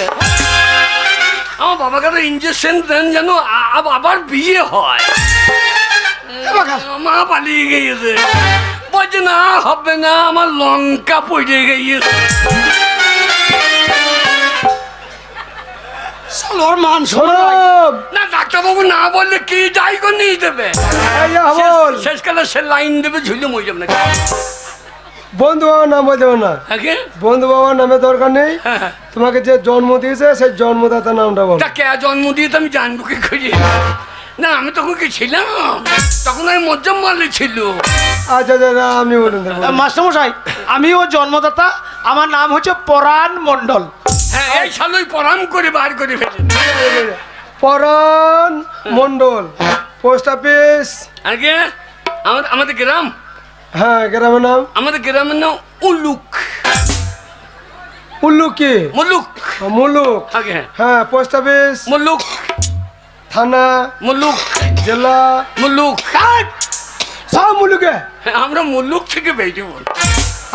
ইঞ্জেকশন দেন যেন আবার বিয়ে হয়। মা পালিয়ে গিয়েছে, বলছে না হবে না, আমার লঙ্কা পড়ে গিয়েছে। ওর মান সৌরভ না ডাক্তারবাবু না বললে কি যাই করে নিয়ে দেবে, এই যে হাবল শেষকালে সে লাইন দেবে, ঝুলে মরে যাবে না। বন্ধু বাবার নাম বলতে হবে না, আগে বন্ধু বাবার নামে দরকার নেই, হ্যাঁ তোমাকে যে জন্ম দিয়েছে সেই জন্মদাতার নামটা বল। তা কে জন্ম দিয়ে তো আমি জানবো কি করি? না আমি তখন কি ছিলাম, তখন আমি মজ্জাম মারলে ছিল। আচ্ছা আচ্ছা আপনি বলুন মাস্টারমশাই, আমি ওর জন্মদাতা, আমার নাম হচ্ছে পরাণ মণ্ডল। হ্যাঁ এই সালই পরাম করে বার করে ফেলে। পরাণ মণ্ডল, পোস্ট অফিস। আগে আমাদের গ্রাম, হ্যাঁ গ্রামের নাম আমাদের গ্রামের নাম উলুক। উল্লু কি মুলুক মুলুক, আগে হ্যাঁ পোস্ট অফিস, মুলুক থানা, মুলুক জেলা, মুলুক। সব মুলুকে। আমরা মুলুক থেকে বেরিয়ে বল।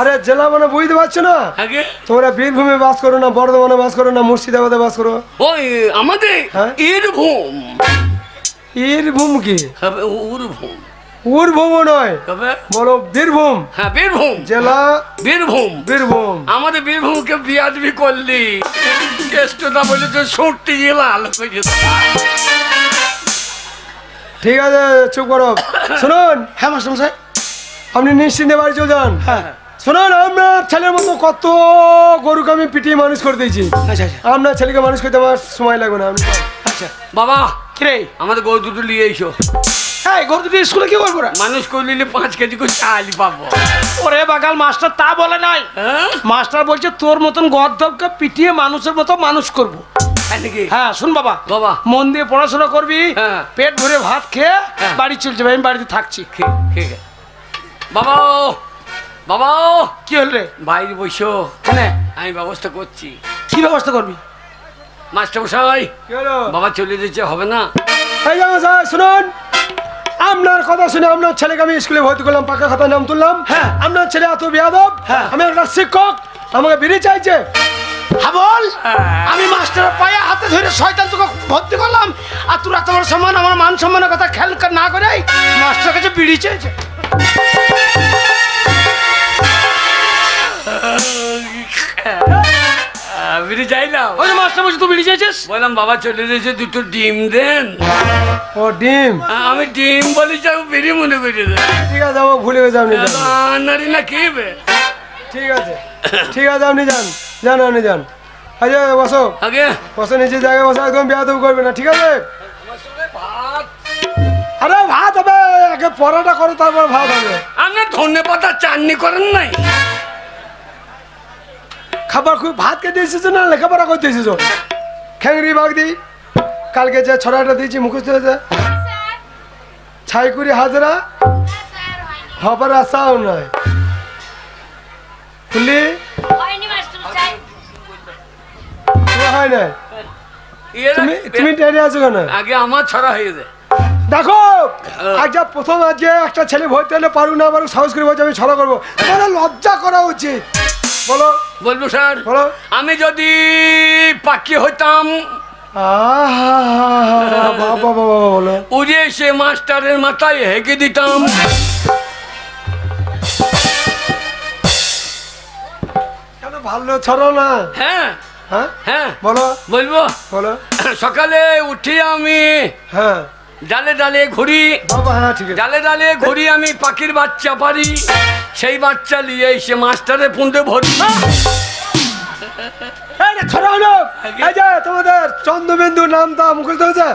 আরে জেলা মানে বুঝতে পারছো না, আগে তোমরা বীরভূমে বাস করো না, বর্ধমানে বাস করো না, মুর্শিদাবাদে বাস করো। ওই আমাদের হ্যাঁ? বীরভূম বীরভূম কি হবে উরভূম উরভূম নয়, হবে বলো বীরভূম হ্যাঁ বীরভূম জেলা, বীরভূম। বীরভূম। আমাদের বীরভূমকে বিয়াদবি করলি, কেষ্টটা বলে তো সরতে গিয়ে লাল হয়ে যেত। ঠিক আছে চুপ করো। শুনুন হ্যাঁ মাস্টারমশাই। আপনি নিশ্চিন্তে বাড়ি চলে যান। হ্যাঁ শুনুন আপনার ছেলের মতো কত গরুকে আমি পিটিয়ে মানুষ করে দিয়েছি, আচ্ছা আচ্ছা আপনার ছেলেকে মানুষ করতে আমার সময় লাগবে না। আপনি যান। আচ্ছা। বাবা কিরে আমাদের গরু দুটো নিয়ে এসো, হ্যাঁ গরু দুটো স্কুলে কি করবো রে? মানুষ করে নিলে 5 কেজি করে চাল পাবো। ওরে বাগাল মাস্টার তা বলে নাই, হ্যাঁ মাস্টার বলছে তোর মতন গর্দবকে পিটিয়ে মানুষের মতো মানুষ করব। তাই নাকি? হ্যাঁ শুন বাবা, বাবা মন দিয়ে পড়াশোনা করবি, হ্যাঁ। পেট ভরে ভাত খেয়ে হ্যাঁ। বাড়ি চলে যাবে, আমি বাড়িতে থাকছি। ঠিক ঠিক আছে। বাবা বাবা কি হল রে? বাইরে বসো, কেনে? আমি ব্যবস্থা করছি। কি ব্যবস্থা করবি? মাস্টারমশাই কি হলো? বাবা চলে যেতে হবে না? এই যে মশাই, শুনুন আপনার কথা শুনে আপনার ছেলেকে আমি স্কুলে ভর্তি করলাম, পাকা খাতায় নাম তুললাম। হ্যাঁ। আপনার ছেলে এত বেয়াদব, হ্যাঁ। আমি একটা শিক্ষক, আমাকে বিড়ি চাইছে। হাবল, হ্যাঁ। আমি মাস্টারের পায়ে হাতে ধরে শয়তান তোকে ভর্তি করলাম, আর তোর এত বড় সম্মান, আমার মান সম্মানের কথা খেয়াল না করে মাস্টার কাছে বিড়ি চেয়েছে। বিড়ি চাইলাম, ওই যে মাস্টার বলছে তুই বিড়ি চেয়েছিস। বললাম বাবা চলে যেতে দুটো ডিম দেন। ও ডিম, আমি ডিম বলি যাও বিড়ি মনে করে দেন। ঠিক আছে আমার ভুলে গেছে, আপনি যান। নারী না কি বে? ঠিক আছে ঠিক আছে আপনি যান, যান আপনি যান। আচ্ছা বসো, আগে বসে নিচে জায়গায় বসে, একদম বেয়াদব করবে না, ঠিক আছে? ভাত আরে ভাত হবে, আগে পরোটা করো তারপর ভাত হবে। আপনার ধনে পাতা চাটনি করেন নাই? খাবার খুব ভাত খেতে এসেছো না লেখাপড়া করতে এসেছো? খ্যাংরি বাগদি কালকে যে ছড়াটা দিয়েছি মুখস্থ হয়েছে, ছাইকুড়ি হাজরা হবার আশাও নয়। খুললি হয়নি মাস্টারমশাই। হয় না, এরা- তুমি তুমি টেনে আছো কেন? আগে আমার ছড়া হয়ে যায়। দেখো আজ প্রথম আজকে একটা ছেলে ভর্তি হলে পারুক না পারুক সাহস করে বলছে আমি ছড়া করবো, তোমার লজ্জা করা উচিত। বলো বলবো স্যার, বলো। আমি যদি পাখি হইতাম, আহা বাবা বাবা বলো। উড়ে এসে মাস্টারের মাথায় হেঁকে দিতাম। কেন ভালো ছড়ো না? হ্যাঁ হ্যাঁ হ্যাঁ বলো বলবো। বলো। সকালে উঠি আমি হ্যাঁ ডালে ডালে ঘুরি, বাবা, হ্যাঁ ঠিক আছে। ডালে ডালে ঘুরি, আমি পাখির বাচ্চা পারি, সেই বাচ্চা নিয়ে এসে মাস্টারের পুঁতে ভরি। এই যে ছড়া হলো, এই যে তোমাদের চন্দ্রবিন্দু নামটা মুখস্থ হয়েছে?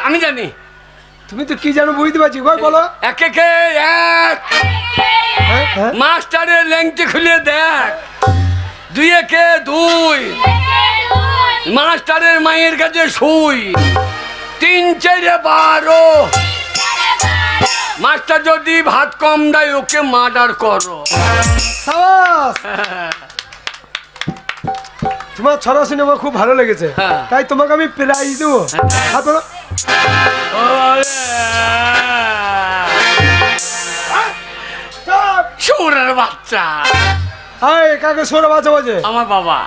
আমি জানি। তুমি তো কি জানো বুঝতে পারছি, কই বলো। একে কে এক, হ্যাঁ হ্যাঁ মাস্টারের ল্যাংটি খুলে দেখ। দুই একে দুই, মাস্টারের মায়ের কাছে শুই। 3 4 12, মাস্টার যদি ভাত কম দেয় ওকে মার্ডার করো। সাবাস। তোমার ছড়া সিনেমা খুব ভালো লেগেছে, হ্যাঁ। তাই তোমাকে আমি প্রাইজ দেবো। হাত ধরো। চোরের বাচ্চা হাই, কাকে সোনা বাজে বাজে? আমার বাবা।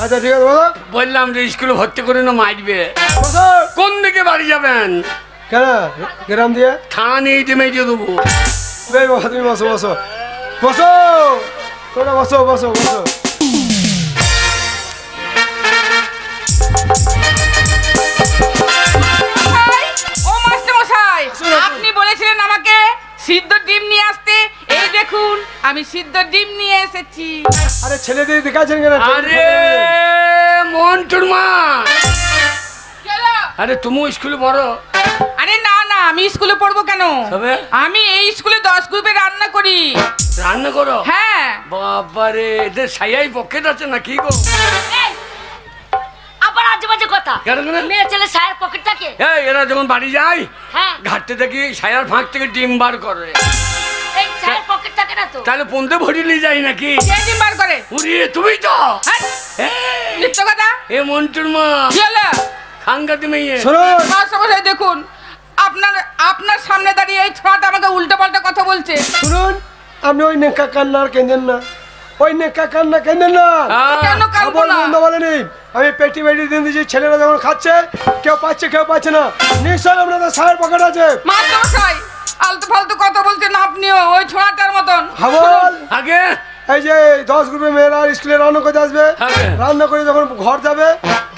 আচ্ছা ঠিক আছে বলো। বললাম যে স্কুলে ভর্তি করে না মারবে। বসো। কোন দিকে বাড়ি যাবেন? কেন গ্রাম দিয়ে? থানা নিয়ে যে মেজে দেবো। বেশ বাবা, তুমি বসো বসো বসো, তোমরা বসো বসো বসো। ও মাস্টার মশাই, আসুন, আসুন। আপনি বলেছিলেন আমাকে সিদ্ধ ডিম নিয়ে আসতে। এই দেখুন আমি সিদ্ধ ডিম নিয়ে এসেছি। আরে ছেলেদের দেখাচ্ছেন কেন? আরে মন্টুর মা, চলো। আরে তুমি স্কুলে বড় আরে না না, আমি স্কুলে পড়বো কেন? তবে? আমি এই স্কুলে 10 গ্রুপে রান্না করি। রান্না করো? হ্যাঁ। বাবারে, এদের সাইয়াই পকেট আছে না কি গো? এই, আবার আজে বাজে কথা। কেন কেন? মেয়ে ছেলে সায়ের পকেট থাকে। এই এরা যখন বাড়ি যায় হ্যাঁ, ঘাটতে দেখি সায়ার ফাঁক থেকে ডিম বার করে। এই সায়ের পকেট থাকে না তো। তাহলে পন্তে ভরি নিয়ে যায় নাকি? কে ডিম বার করে? উড়িয়ে তুমি তো হ্যাঁ, এই, মিথ্যে কথা। এ মন্টুর মা কি হলো? খাঙ্গাতে মেয়ে। শোনো, মাস্টার মশাই দেখুন, আপনার আপনার সামনে দাঁড়িয়ে এই ছোঁয়াটা আমাকে উল্টো পাল্টা কথা বলছে। শুনুন, আপনি ওই নেকা কান্নার কেঁদেন না, ওই নেকা কান্না কেঁদেন না। কেন কাঁদবো আবার না? বন্ধ বলেনি, আমি পেটি বেটি দিন দিচ্ছি, ছেলেরা যখন খাচ্ছে কেউ পাচ্ছে কেউ পাচ্ছে না, নিশ্চয়ই আপনাদের সায়ের পকেট আছে। মাস্টার মশাই আলতু ফালতু কথা বলছেন আপনিও ওই ছোঁয়াটার মতন। হাবল, আগে এই যে 10 গ্রুপে মেয়েরা স্কুলে রান্না করতে আসবে, হ্যাঁ। রান্না করে যখন ঘর যাবে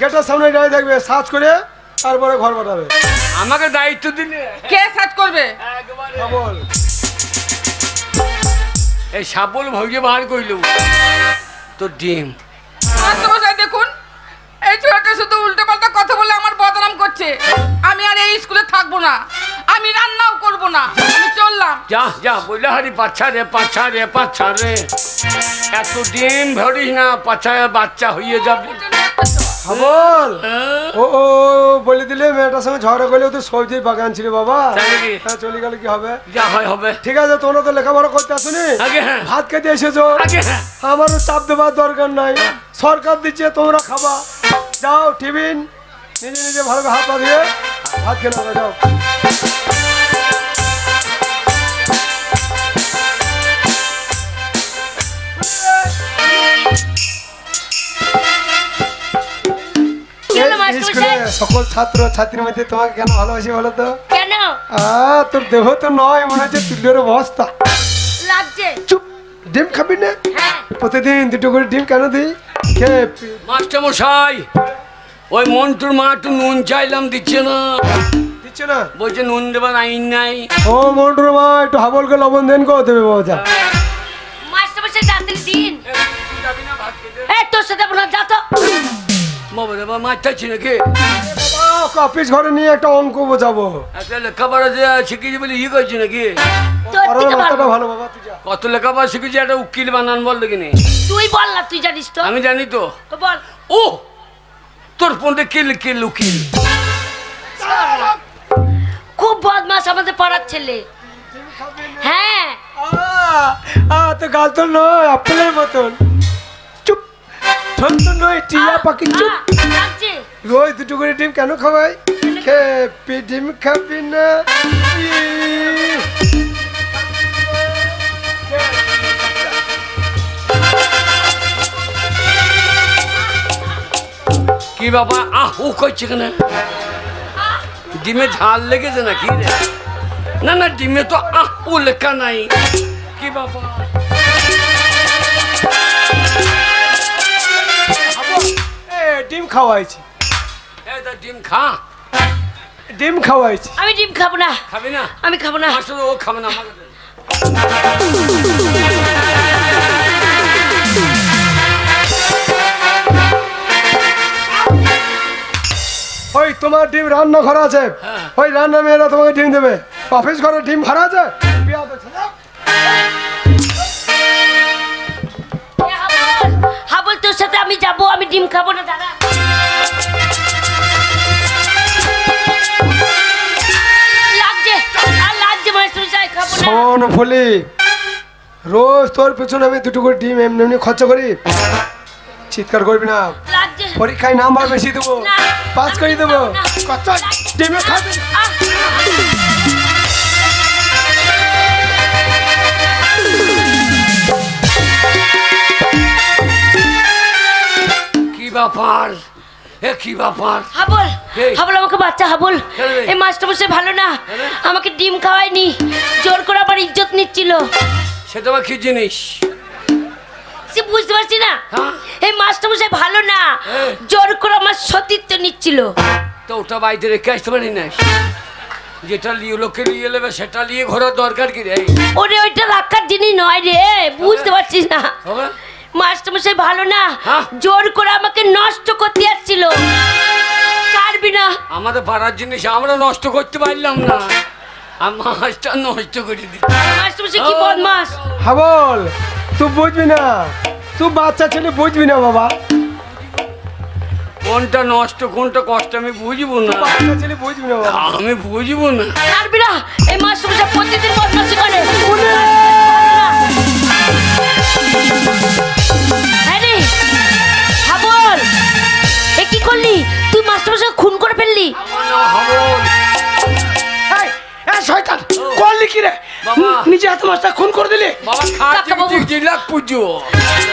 গেটের সামনে দাঁড়িয়ে থাকবে, সার্চ করে তারপরে ঘর পাঠাবে। আমাকে দায়িত্ব দিলে কে সার্চ করবে? একবারে হাবল, এই সাবল ভোগে বার কইল তো ডিম। মাস্টার মশাই দেখুন, এই ছোঁয়াটা শুধু উল্টো পাল্টা কথা বলে আমার বদনাম করছে। আমি আর এই স্কুলে থাকবো না, আমি রান্নাও করবো না, আমি চললাম। যা যা বললে হারি পাচ্ছা রে পাচ্ছা রে পাচ্ছা রে, এত ডিম ভরিস না, পাচ্ছায় বাচ্চা হয়ে যাবে। হাবল, হ্যাঁ? ও ও বলে দিলে মেয়েটার সঙ্গে ঝগড়া করলে তো সবজির বাগান ছিল বাবা। তাই নাকি? হ্যাঁ, চলে গেলে কি হবে? যা হয় হবে। ঠিক আছে, তোমরা তো লেখাপড়া করতে আসুনি, আগে হ্যাঁ, ভাত খেতে এসেছো, আগে হ্যাঁ। আমারও চাপ দেওয়ার দরকার নাই, সরকার দিচ্ছে তোমরা খাবা। যাও টিফিন নিজে নিজে ভালো করে হাত পা দিয়ে ভাত খেয়ে নেবে, যাও। কি হলো এই মাস্টার স্কুলে মশাই? সকল ছাত্র ছাত্রীর মধ্যে তোমাকে কেন ভালোবাসি বলো তো? কেন তোর দেহ তো নয়, মনে হচ্ছে তুলের অবস্থা। লাগছে? চুপ, ডিম খাবি না? হ্যাঁ, প্রতিদিন 2টো করে ডিম কেন দিই? খেয়ে মাস্টার মশাই, ওই মন্টুর মা একটু নুন চাইলাম দিচ্ছে না, দিচ্ছে না। বলছে নুন দেবার আইন নাই। ও মন্টুর মা, একটু হাবলকে লবণ দেন কো দেবে বাবা। মাস্টার মশাই তাড়াতাড়ি দিন। এই তোর সাথে আপনার যা তো। বাবা রে বাবা, মাছ চাইছি নাকি? অফিস ঘরে নিয়ে একটা অঙ্ক বোঝাবো। একটা লেখাপড়া যে শিখেছি বলে ইয়ে করছি নাকি? তোর পড়ার থেকে মাথাটা ভালো। ভালো বাবা, তুই যা। কত লেখাপড়া শিখেছি, একটা উকিল বানান বল দেখিনি। তুই বল না, তুই জানিস তো। আমি জানি তো। তো বল। ও তোর পন্দে কিল কিল উকিল। খুব বদমাস আমাদের পাড়ার ছেলে। হ্যাঁ, তো গাল তো নয়, আপেলের মতন। চুপ, ঠন তো নয়, টিয়া পাখি। চুপ, লাগছে? রোজ 2টো করে ডিম কেন খাওয়াই? খেপি ডিম খাবি না? কি বাবা আহ ও করছে কেন? ডিমে ঝাল লেগেছে নাকি রে? না না, ডিমে তো আহ ও লেখা নাই। কি বাবা ডিম খাওয়াইছি, এই তা ডিম খা। ডিম খাওয়াইছি। আমি ডিম খাবো না, খাবি না? আমি খাবো না। আসলে ও খাবে না, আমাকে দে। ওই তোমার ডিম রান্না ঘর আছে, হ্যাঁ। ওই রান্না মেয়েরা তোমাকে ডিম দেবে। অফিস ঘরে ডিম ভরা আছে। বিয়া দেখছে না? এ হাবল, হাবল তোর সাথে আমি যাবো, আমি ডিম খাবো না দাদা। লাগছে আর লাগছে মাস্টার মশাই, খাবো না। শোন ফুলি, রোজ তোর পেছনে আমি 2টো করে ডিম এমনি এমনি খরচা করি, চিৎকার করবি না। লাগছে পরীক্ষায় নাম্বার বেশি দেবো, না, পাস করে দেবো। না, কচ্চা ডিমে খাবে। আহ! কি ব্যাপার? কি ব্যাপার? হাবল এই। হাবল আমাকে বাচ্চা হাবল এই। এই মাস্টারমশাই ভালো না, আমাকে ডিম খাওয়ায়নি, জোর করে আমার ইজ্জত নিচ্ছিল। সেটা আবার কি জিনিস? সে বুঝতে পারছি না, হ্যাঁ। এই মাস্টারমশাই ভালো না, এই। জোর করে আমার সতীত্ব নিচ্ছিল। তো ওটা বাড়িতে রেখে আসতে পারি না? যেটা লিয়ে লোকে নিয়ে নেবে সেটা নিয়ে ঘোরার দরকার কি রে? ওরে ওইটা রাখার জিনিস নয় রে, বুঝতে পারছিস না। হবে? মাস্টারমশাই ভালো না, হ্যাঁ। জোর করে আমাকে নষ্ট করতে যাচ্ছিল। ছাড়বি না। আমাদের পাড়ার জিনিস আমরা নষ্ট করতে পারলাম না, আর মাছটা নষ্ট করে দিই। মাস্টারমশাই কি বদমাস। হাবল তুই বুঝবি না, তুই বাচ্চা ছেলে বুঝবি না বাবা, কোনটা নষ্ট কোনটা কষ্ট আমি বুঝবো না, বাচ্চা ছেলে বুঝবি না বাবা। আমি বুঝবো না। ছাড়বি না, এই মাস্টারমশাই প্রতিদিন বদমাশি করে। হ্যাঁ রে হাবল, এ কি করলি তুই? মাস্টারমশাই খুন করে ফেললি। এই, এই শয়তান, করলি কি রে? বাবা। নিজে হাতে মাছটা খুন করে দিলি। বাবা কাকা বাবু। খাচ্ছি লাখ পুজো।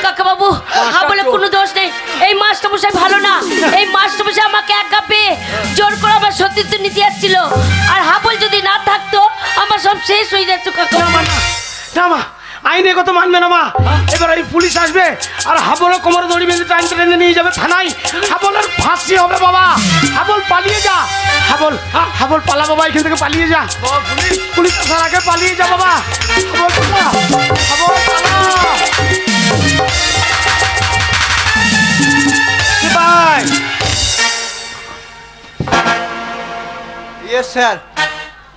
কাকা বাবু, হাবলের কোনো দোষ নেই, এই মাস্টারমশাই ভালো না, এই মাস্টারমশাই আমাকে একা পেয়ে জোর করে আমার সতীত্ব নিতে যাচ্ছিল। আর হাবল যদি না থাকতো আমার সব শেষ হয়ে যাচ্ছে কাকা বাবু। না মা, আইনে কত মানবে না মা। এবার এই পুলিশ আসবে আর হাবলের কোমরে দড়ি বেঁধে টাইম ট্রেনে নিয়ে যাবে থানায়। হাবলের ফাঁসি হবে বাবা। হাবল পালিয়ে যা, হাবল হাবল পালা বাবা, এখান থেকে পালিয়ে যা। বাবা পুলিশ। পুলিশ আসার আগে পালিয়ে যা বাবা। হাবল পালা, হাবল পালা। ভাই ইয়েস স্যার।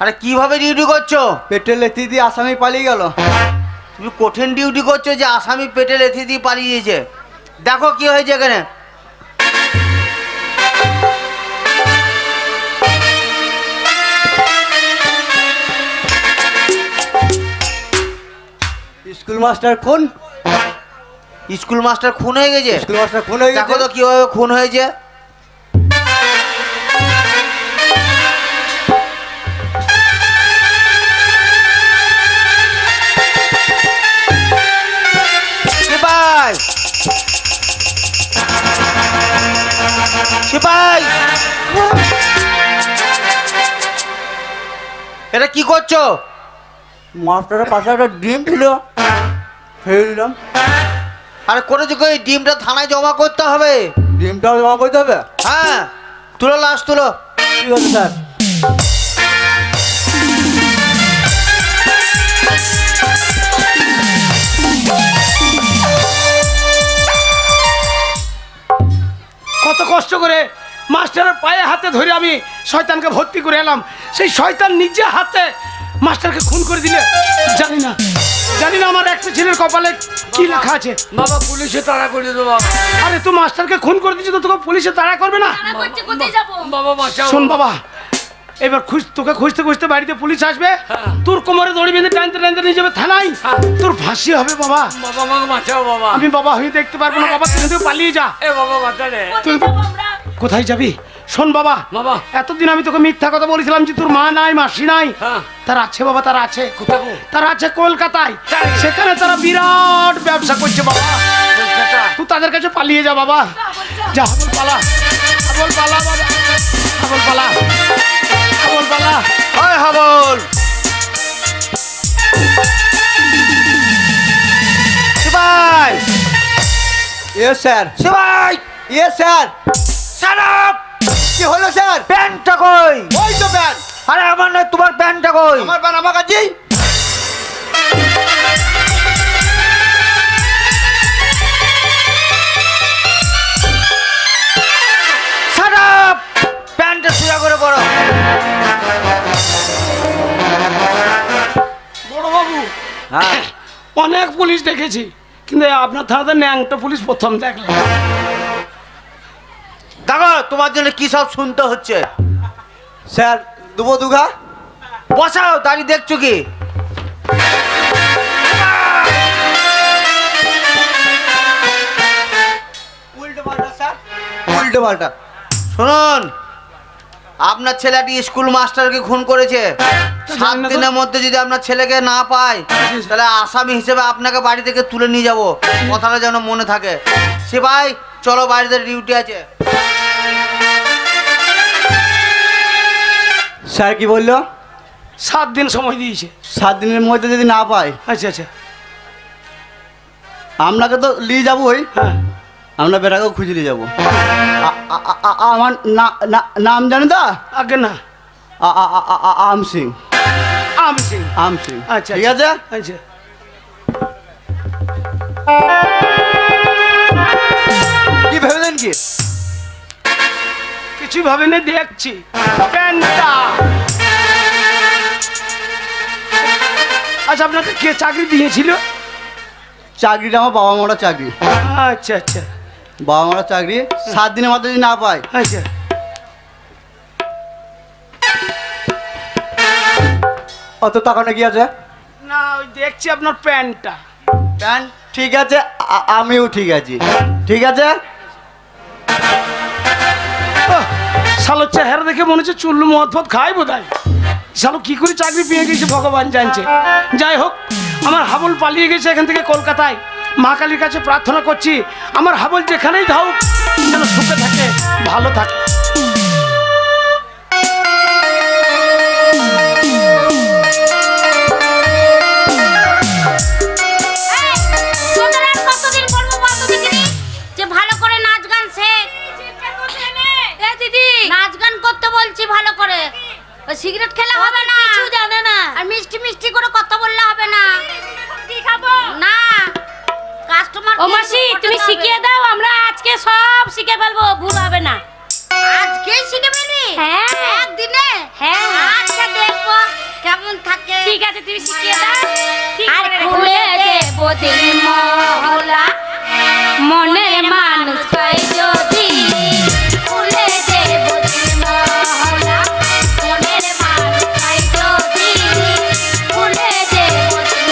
আরে কিভাবে ডিউটি করছো? পেটে লেথি দিয়ে আসামি পালিয়ে গেল। তুমি কঠিন ডিউটি করছো যে আসামি পেটে লেথি দিয়ে পালিয়েছে। দেখো কি হয়েছে এখানে। স্কুল মাস্টার খুন। স্কুল মাস্টার খুন হয়ে গেছে। স্কুল মাস্টার খুন হয়ে গেছে। দেখো তো কিভাবে খুন হয়েছে। সিপাই, সিপাই, এটা কি করছো? মাস্টারের পাশে একটা ডিম ছিল, ফেলে দিলাম। আরে করে যে এই ডিমটা থানায় জমা করতে হবে। ডিমটাও জমা করতে হবে? হ্যাঁ, তুলো লাশ তুলো। ঠিক আছে স্যার। কত কষ্ট করে মাস্টারের পায়ে হাতে ধরে আমি শয়তানকে ভর্তি করে এলাম, সেই শয়তান নিজে হাতে মাস্টারকে খুন করে দিলে। জানি না, জানি না আমার একটা ছেলের কপালে কি লেখা আছে। বাবা পুলিশে তাড়া করে দেবো। আরে তুই মাস্টারকে খুন করে দিচ্ছিস তো তোকে পুলিশে তাড়া করবে না? তারা করছে, কোথায় যাবো? বাবা বাঁচাও। শোন বাবা, এবার তোকে খুঁজতে খুঁজতে বাড়িতে পুলিশ আসবে, হ্যাঁ। তোর কোমরে দড়ি বেঁধে টানতে টানতে নিয়ে যাবে থানায়। হ্যাঁ। তোর ফাঁসি হবে বাবা। বাবা আমাকে বাঁচাও বাবা। আমি বাবা হয়ে দেখতে পারবো না বাবা, তুই পালিয়ে যা। এ বাবা বাঁচা রে। কোথায় যাবো আমরা? কোথায় যাবি? শোন বাবা, বাবা। এতদিন আমি তোকে মিথ্যা কথা বলেছিলাম যে তোর মা নাই মাসি নাই। হ্যাঁ। তারা আছে বাবা, তারা আছে। কোথায় গো? তারা আছে কলকাতায়, তাই? সেখানে তারা বিরাট ব্যবসা করছে বাবা। কলকাতা। তুই তাদের কাছে পালিয়ে যা বাবা। যা, হাবল পালা, হাবল পালা বাবা, হাবল পালা, হাবল পালা। ওই হাবল, সিপাই। Yes sir. সিপাই। Yes sir. Shut up. কি হলো স্যার? প্যান্টটা কই? ওই তো প্যান্ট। আরে আমার নয়, তোমার প্যান্টটা কই? আমার প্যান্ট আমার কাছেই। Shut up. প্যান্টটা সোজা করে পরো। বড় বাবু, হ্যাঁ, অনেক পুলিশ দেখেছি, কিন্তু আপনার থানাতে ন্যাংটা পুলিশ প্রথম দেখলাম। দেখো তোমার জন্য কি সব শুনতে হচ্ছে। স্যার দুবো দুঘা বসাও, দাঁড়িয়ে দেখছো কি? উল্টো পাল্টা স্যার, উল্টো উল্টো পাল্টা। শুনুন, আপনার ছেলেটি স্কুল মাস্টারকে খুন করেছে। 7 দিনের মধ্যে যদি আপনার ছেলেকে না পাই, তাহলে আসামি হিসেবে আপনাকে বাড়ি থেকে তুলে নিয়ে যাব। কথাটা যেন মনে থাকে। সিপাই, চলো, বাড়িতে ডিউটি আছে। স্যার কি বললো? 7 দিন সময় দিয়েছে। 7 দিনের মধ্যে যদি না পাই, আচ্ছা আচ্ছা, আপনাকে তো নিয়ে যাবোই, হ্যাঁ। আমরা বেটাকেও খুঁজে নিয়ে যাবো। আমার নাম জানেন তো? আগে না, আম সিং। আমি সিং। আম সিং, আচ্ছা, ঠিক আছে। আচ্ছা, কি ভেবেলেন কি? কিছু ভাবিনি, দেখছি প্যান্টটা। আচ্ছা, আপনাকে কে চাকরি দিয়েছিল? চাকরিটা আমার বাবা মারা চাকরি। আচ্ছা আচ্ছা বাবা মারা চাকরি। 7 দিনের মধ্যে যদি না পাই, আচ্ছা, অত টাকাটা কি আছে? না ওই দেখছি আপনার প্যান্টটা। প্যান্ট ঠিক আছে, আমিও ঠিক আছি, ঠিক আছে। শালোর চেহারা দেখে মনে হচ্ছে চুল্লু মদ ফদ খাই বোধ হয়। শালো কি করে চাকরি পেয়ে গেছে ভগবান জানছে। যাই হোক, আমার হাবল পালিয়ে গেছে এখান থেকে কলকাতায়। মা কালীর কাছে প্রার্থনা করছি আমার হাবল যেখানেই থাকুক যেন সুখে থাকে, ভালো থাকে। তোদের আর কতদিন বলবো বলতো দেখিনি যে ভালো করে নাচ গান শেখ। এ দিদি, নাচ গান করতে বলছি ভালো করে। ওই সিগারেট খেলে হবে না, কিছু জানে না। আর মিষ্টি মিষ্টি করে কথা বললে হবে না। কি খাবো না, কাস্টমার। ও মাসি, তুমি শিখিয়ে দাও, আমরা আজকে সব শিখে ফেলবো, ভুল হবে না। আজকেই শিখে ফেলবি? হ্যাঁ। একদিনে? হ্যাঁ। আচ্ছা, দেখবো কেমন থাকে। ঠিক আছে, তুমি শিখিয়ে দাও। আর খুলে দেবো দিন মহলা, মনের মানুষ পাই যদি খুলে দেবো দিন মহলা, মনের মানুষ পাই যদি খুলে দেবো দিন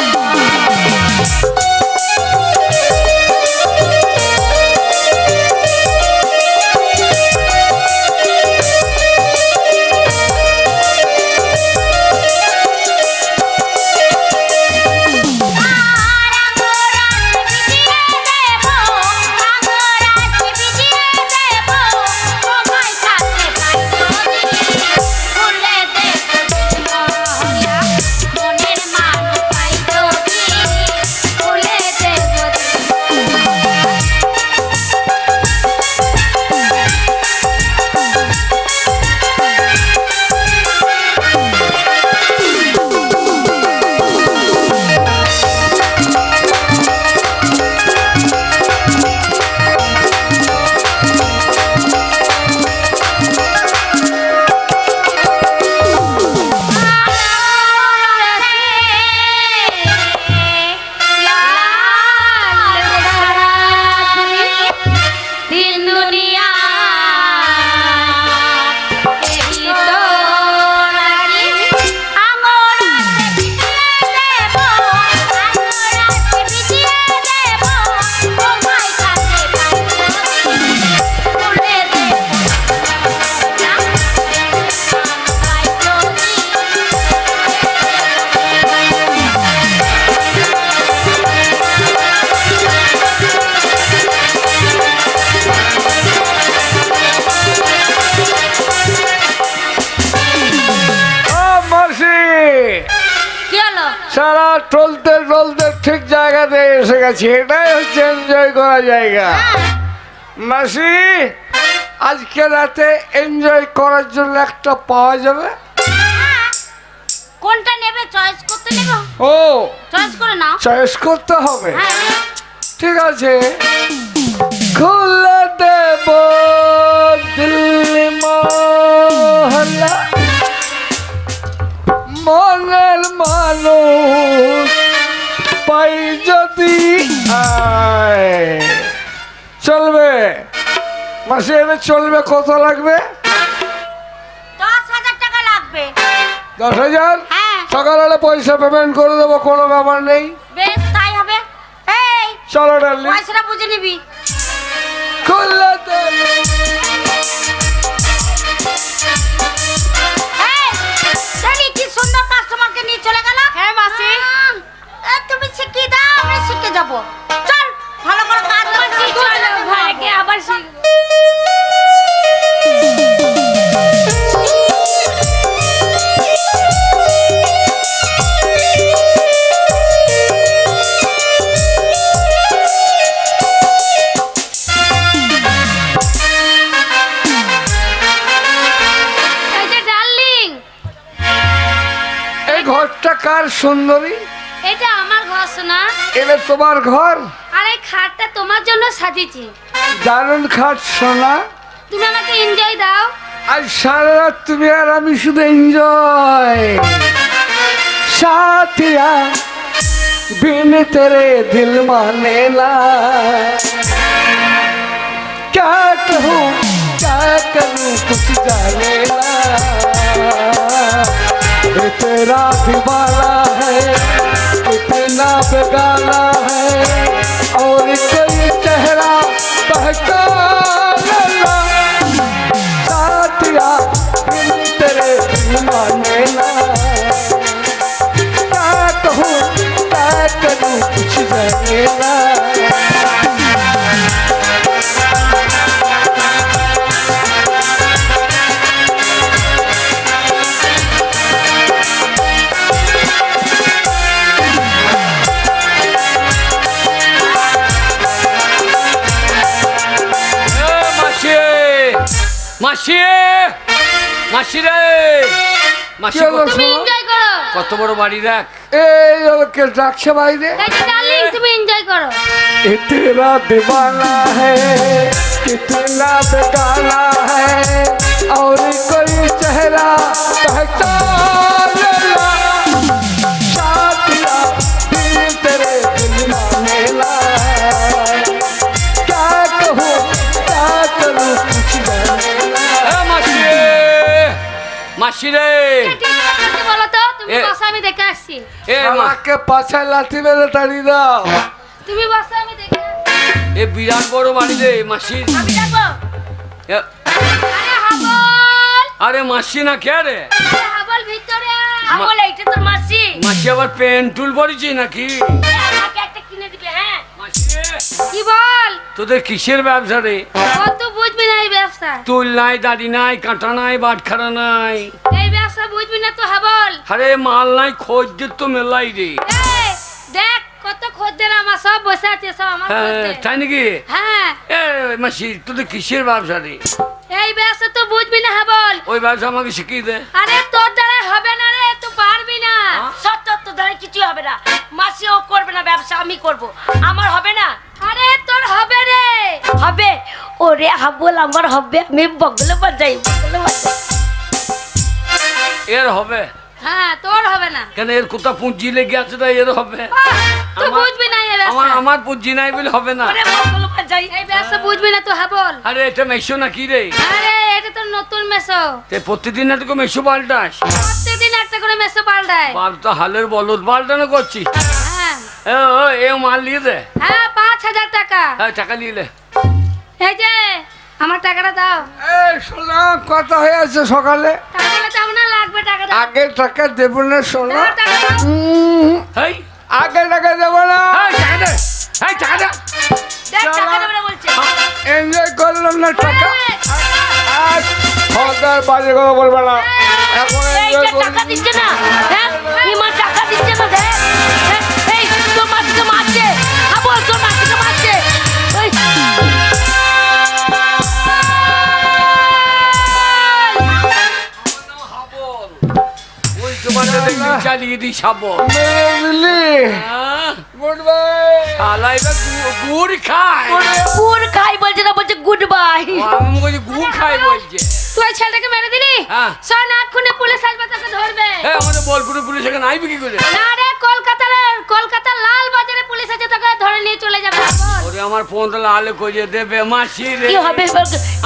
সারা টলতে টলতে ঠিক জায়গাতে এসে গেছি। এটাই হচ্ছে এনজয় করা জায়গা। মাসি, আজকে রাতে এনজয় করার জন্য একটা পাওয়া যাবে? কোনটা নেবে চয়েস করতে নেব? ও, চয়েস করে নাও। চয়েস করতে হবে। হ্যাঁ। ঠিক আছে, খুলে দেব দিল্লি মহল্লা, মনের মানুষ পাই যদি চলবে। মাসে এনে চলবে, কত লাগবে? 10,000 টাকা লাগবে। 10,000? হ্যাঁ। সকালবেলা পয়সা পেমেন্ট করে দেবো, কোনো ব্যাপার নেই। বেশ, তাই হবে। এই চলো ডার্লিং, পয়সাটা বুঝে নিবি। খুলে দেব যাব চল ভালো করে কাজ মাসি চলো ভাইকে আবার শিখবো। এই যে ডার্লিং, এই ঘরটা কার সুন্দরী? এটা আমার ঘর শোনা। এটা তোমার ঘর? আর এই খাটটা তোমার জন্য সাজিয়েছি। দারুণ খাট সোনা। তুমি আমাকে এনজয় দাও। আজ সারা রাত তুমি আর আমি শুধু এনজয়। সাথিয়া बिन तेरे दिल माने ना, क्या कहूँ क्या करूँ कुछ जाने ना। ये तेरा दीवाना है कितना बेगाना है, और कोई चेहरा पहचाना ना। साथिया बिन तेरे दिल माने ना, क्या कहूँ क्या करूँ कुछ जाने ना। মাসি মাসি রে মাসি, তুমি এনজয় করো। কত বড় বাড়ি দেখ। এই ওকে ডাকছে বাইরে। এই যে ডার্লিং, তুমি এনজয় করো। ये तेरा दीवाना है कितना बेगाना है, और कोई चेहरा पहचान ना। साथिया दिल तेरे दिल माने ना, क्या कहूँ क्या करूँ कुछ जाने ना। মাসি রে ঠিক আছে বলো তো, তুমি বসো আমি দেখে আসছি। আমাকে পাছায় লাঠি মেরে তাড়িয়ে দাও। তুমি বসো আমি দেখে আসছি। এ বিরাট বড় বাড়ি রে মাসির। আমি যাবো। এ, আরে হাবল, আরে মাসি না কে রে? আরে হাবল ভিতরে আয়। হাবল এইটা তোর মাসি। মাসি আবার পেন টুল পড়েছি নাকি? এ, আমাকে একটা কিনে দিবে। হ্যাঁ মাসি কি বল? তোদের কিসের ব্যবসা রে? কত বুঝবি না এই ব্যবসা। তুল নাই, দাড়ি নাই, কাঁটা নাই, বাটখারা নাই। এই ব্যবসা বুঝবি না তো হাবল। আরে মাল নাই, খোঁজদের তো মেলাই রে। এই দেখ কত খদ্দের আমার সব বসে আছে, সব আমার হ্যাঁ খদ্দের। তাই নাকি? হ্যাঁ এ মাসি তোদের কিসের ব্যবসা রে? এই ব্যবসা তো বুঝবি না হাবল। ওই ব্যবসা আমাকে শিখিয়ে দে। আরে তোর দ্বারা হবে না রে, তুই পারবি না। সত্য তো ধরে কিছু হবে না মাসি, ও করবে না ব্যবসা, আমি করব। আমার হবে না। আরে তোর হবে রে। হবে ওরে হাবল, আমার হবে। আমি বগলে বাজাই বগলে বাজাই। এর হবে হ্যাঁ তোর হবে না। কেন? এর কোথা পুঁজি লেগে আছে তাই এর হবে। তুই আমার- বুঝবি না এই ব্যবসা। আমার পুঁজি নাই বলে হবে না। ওরে বগলে বাজাই। এই ব্যবসা বুঝবি না তুই হাবল। আরে এটা মেশো নাকি রে? আরে এটা তো নতুন মেসো। তে প্রতিদিন এত মেশো পাল্টাস? প্রত্যেকদিন একটা করে মেসো পাল্টায়। বাল তো হালের বলদ পাল্টানো করছি। হ্যাঁ এ মাল নিয়ে দে। হ্যাঁ 5,000 টাকা। হ্যাঁ টাকা নিয়ে লে। এই যে আমার টাকাটা দাও। এই সোনা কথা হয়ে আছে সকালে, টাকাটা দাও না, লাগবে টাকা দাও। আগে টাকা দেব না সোনা। দাও টাকা দাও। হেই আগে টাকা দেব না। টাকা দে, এই টাকা দে। দেখ টাকা দেবে না বলছে। এনজয় করলাম না টাকা। এই, আজ খবরদার বাজে কথা বলবে না। এখন এই এনজয় যে করি। টাকা দিচ্ছে না, হ্যাঁ ইমা টাকা দিচ্ছে না। দেখ দেখ, এই তোর মাসিকে মারছে হাবল, তোর মাসিকে মারছে। ওই ওই তোমাদের দেখি চালিয়ে দিই সাবল। Good bye. শালা এবার গুড় খায়। গুড় খাই বলছে না, বলছে গুড বাই। আমি বলছি গুড় খায় বলছে। তুই ওই ছেলেটাকে মেরে দিলি? হ্যাঁ। শোন এক্ষুনি পুলিশ আসবে, তোকে ধরবে। হ্যাঁ আমাদের বোলপুরে পুলিশ এখানে আইবে কি করে? না রে, কলকাতার লাল বাজারে পুলিশ আছে, তোকে ধরে নিয়ে চলে যাবে। বল। ওরে আমার ফোন তাহলে আলে কইয়ে দেবে মাসি রে। কি হবে?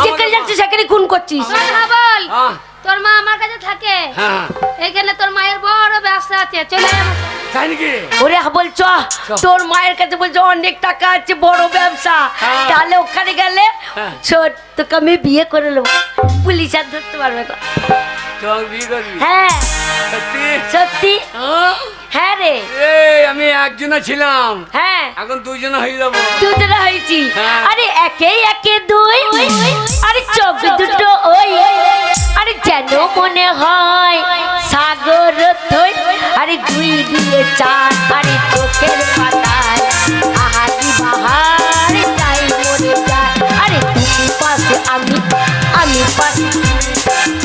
যেখানে যাচ্ছিস সেখানে খুন করছিস। শোন হাবল, হ্যাঁ তোর মা আমার কাছে থাকে। হ্যাঁ এখানে তোর মায়ের বড় ব্যবসা আছে, চলে আয় আমার সাথে। তাই নাকি? ওরে হাবল চ, তোর মায়ের কাছে বলছে অনেক টাকা আছে, বড় ব্যবসা। হ্যাঁ। তাহলে ওখানে গেলে হ্যাঁ। ছোট তোকে আমি বিয়ে করে নেবো, পুলিশ আর ধরতে পারবে না। তোমাকে বিয়ে করবি? হ্যাঁ সত্যি? সত্যি হ্যাঁ? হ্যাঁ রে এই আমি একজনা ছিলাম, হ্যাঁ এখন দুজনা হয়ে যাবো। দুজনে হয়েছি হ্যাঁ। আরে একে একে দুই আরে চোখ দুটো ওই আরে যেন মনে হয় সাগর থই আরে দুই দিয়ে চার আরে চোখের পাতায় আহারি বাহার তাই মরে যায় আরে তুমি পাশে আমি পাশে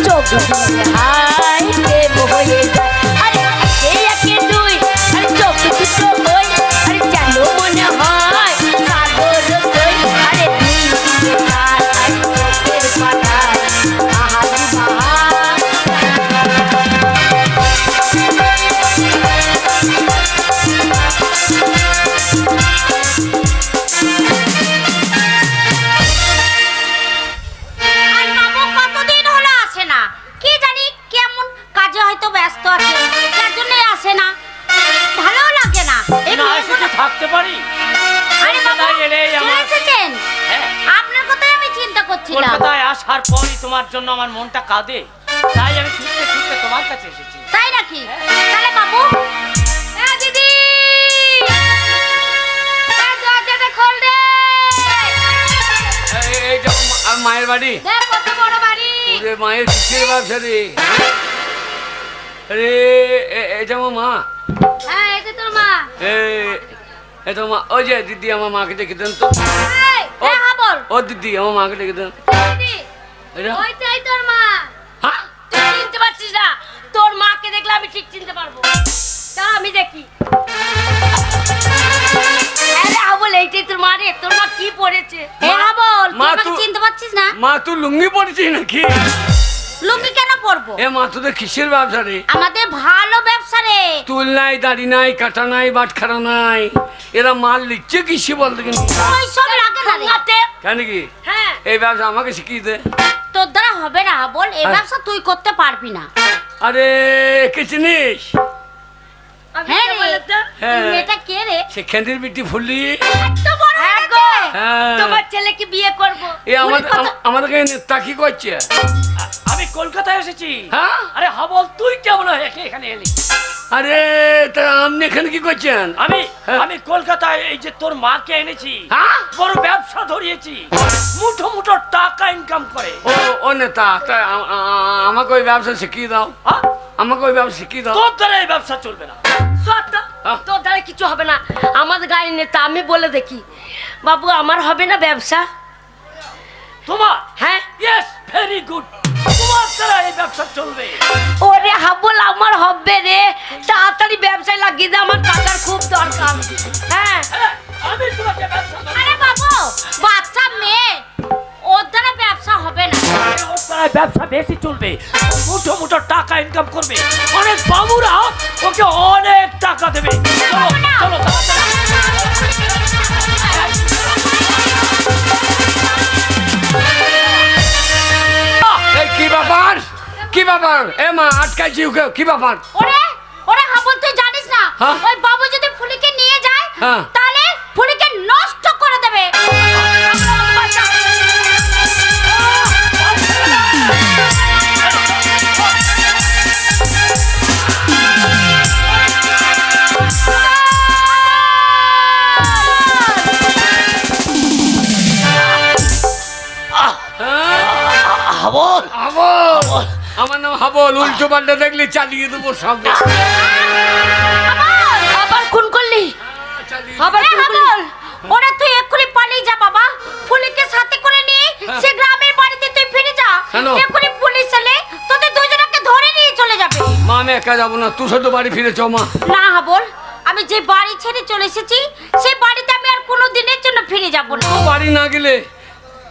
চোখ দিয়ে হাই প্রেম হয়ে যায় আরে একে একে দুই আরে চোখ দুটো ওই আরে যেন মনে হয় সাগর থই আরে দুই দিয়ে চার আরে চোখের পাতায় আহারি বাহার আর মামু কতদিন হলো আসে না, কি জানি কেমন কাজে হয়তো ব্যস্ত আছে, যার জন্য আসে না, ভালো লাগে না। এই না এসে কি থাকতে পারি? আরে বাবা, কলকাতায় এলেই চলে আমার এসেছেন? হ্যাঁ, আপনার কথাই আমি চিন্তা করছিলাম। কলকাতায় আসার পরই তোমার জন্য আমার মনটা কাঁদে, তাই আমি ছুটতে ছুটতে তোমার কাছে এসেছি। তাই নাকি? তাহলে বাবু, হ্যাঁ দিদি, এই দরজাটা খোল রে। এই যে আমার মায়ের বাড়ি। দেখ কত বড় বাড়ি। ওরে মায়ের কিসের ব্যবসা রে? আরে এটা আমার মা। হ্যাঁ, এই যে তোর মা। এটা মা। ওই যে দিদি আমার মাকে ডেকে দেন তো। এই, এই হাবল। ও দিদি আমার মাকে ডেকে দেন। দিদি, এটা ওইটাই তোর মা। হ্যাঁ? তুই চিনতে পারছিস না? তোর মাকে দেখলে আমি ঠিক চিনতে পারবো। দাঁড়া আমি দেখি। আরে আবল এইটাই তোর মা রে। তোর মা কি পড়েছে? এই হাবল, তুই মা, আমাকে তুই- চিনতে পারছিস না? মা তুই লুঙ্গি পড়েছিস নাকি? লুঙ্গি কেন পরবো? এ মা তোদের কিসের ব্যবসা রে? আমাদের ভালো ব্যবসা রে। তুল নাই, দাড়ি নাই, কাটা নাই, বাটখারা নাই, এরা মাল লিখছে কিসে বলতে কিন্তু? ওই সব লাগে না রে। হাতে। কেন কি হ্যাঁ। এই ব্যবসা আমাকে শিখিয়ে দে। তোর দ্বারা হবে না বল, এই আর- ব্যবসা তুই করতে পারবি না। আরে কে চিনিস? আমি হ্যাঁ কে রে, বলে তো? হ্যাঁ। এই মেয়েটা কে রে? সে খেন্দির বিটি ফুলি। এত বড় হয়ে হ্যাঁ গো। গেছে। হ্যাঁ। তোমার ছেলেকে বিয়ে করব। এ আমাদেরকে তাকি করছে। আমি কলকাতায় এসেছি। হ্যাঁ? আরে হাবল, তুই কেমন হয়ে এখানে এলি? আরে তা আপনি এখানে কি করছেন? আমি হ্যাঁ। আমি কলকাতায় এই যে তোর মাকে এনেছি, হ্যাঁ? বড় ব্যবসা ধরিয়েছি, মুঠো মুঠো টাকা ইনকাম করে। ও নেতা, তা আমাকে ওই ব্যবসা শিখিয়ে দাও। হ্যাঁ? আমাকে ওই ব্যবসা শিখিয়ে দাও। তোর দ্বারা এই ব্যবসা চলবে না। সত্য। হ্যাঁ। তোর দ্বারা কিছু হবে না। আমাদের গায়ের নেতা আমি বলে দেখি। বাবু আমার হবে না ব্যবসা? তোমার? হ্যাঁ। Yes, very good. তোমার দ্বারা এই ব্যবসা চলবে। ওরে হাবল আমার হবে রে। তাড়াতাড়ি ব্যবসায় লাগিয়ে দে, আমার টাকার খুব দরকার। হ্যাঁ। হ্যাঁ, আমি তোমাকে ব্যবসা দেবো। আরে বাবু, বাচ্চা মেয়ে, ওর দ্বারা ব্যবসা হবে না। ওর দ্বারা ব্যবসা বেশি চলবে, মুঠো মুঠো টাকা ইনকাম করবে, অনেক বাবুরা ওকে অনেক টাকা দেবে। চলো চলো তাড়াতাড়ি। এই কি ব্যাপার? কি ব্যাপার? এ মা আটকাইছি ওকে, কি ব্যাপার? ওরে, ওরে হাবল, তুই জানিস না হ্যাঁ। ওই বাবু যদি ফুলিকে নিয়ে যায় হ্যাঁ। তাহলে ফুলিকে নষ্ট করে দেবে। হ্যাঁ? Hubble, Hubble. আমার নাম হাবল, উল্টো পাল্টা দেখলে চালিয়ে দেবো সব। আবার খুন করলি? আবার ওরে খুন করলি? হাবল, ওরে তুই এক্ষুনি পালিয়ে যা বাবা, ফুলিকে সাথে করে নিয়ে সে গ্রামের বাড়িতে তুই ফিরে যা। কেন? এক্ষুনি পুলিশ এলে তোদের দুজনকে ধরে নিয়ে চলে যাবে। মা আমি একা যাবো না, তুই শুধু বাড়ি ফিরে চ মা। না হাবল, আমি যে বাড়ি ছেড়ে চলে এসেছি সেই বাড়িতে আমি আর কোনো দিনের জন্য ফিরে যাব না। তুই বাড়ি না গেলে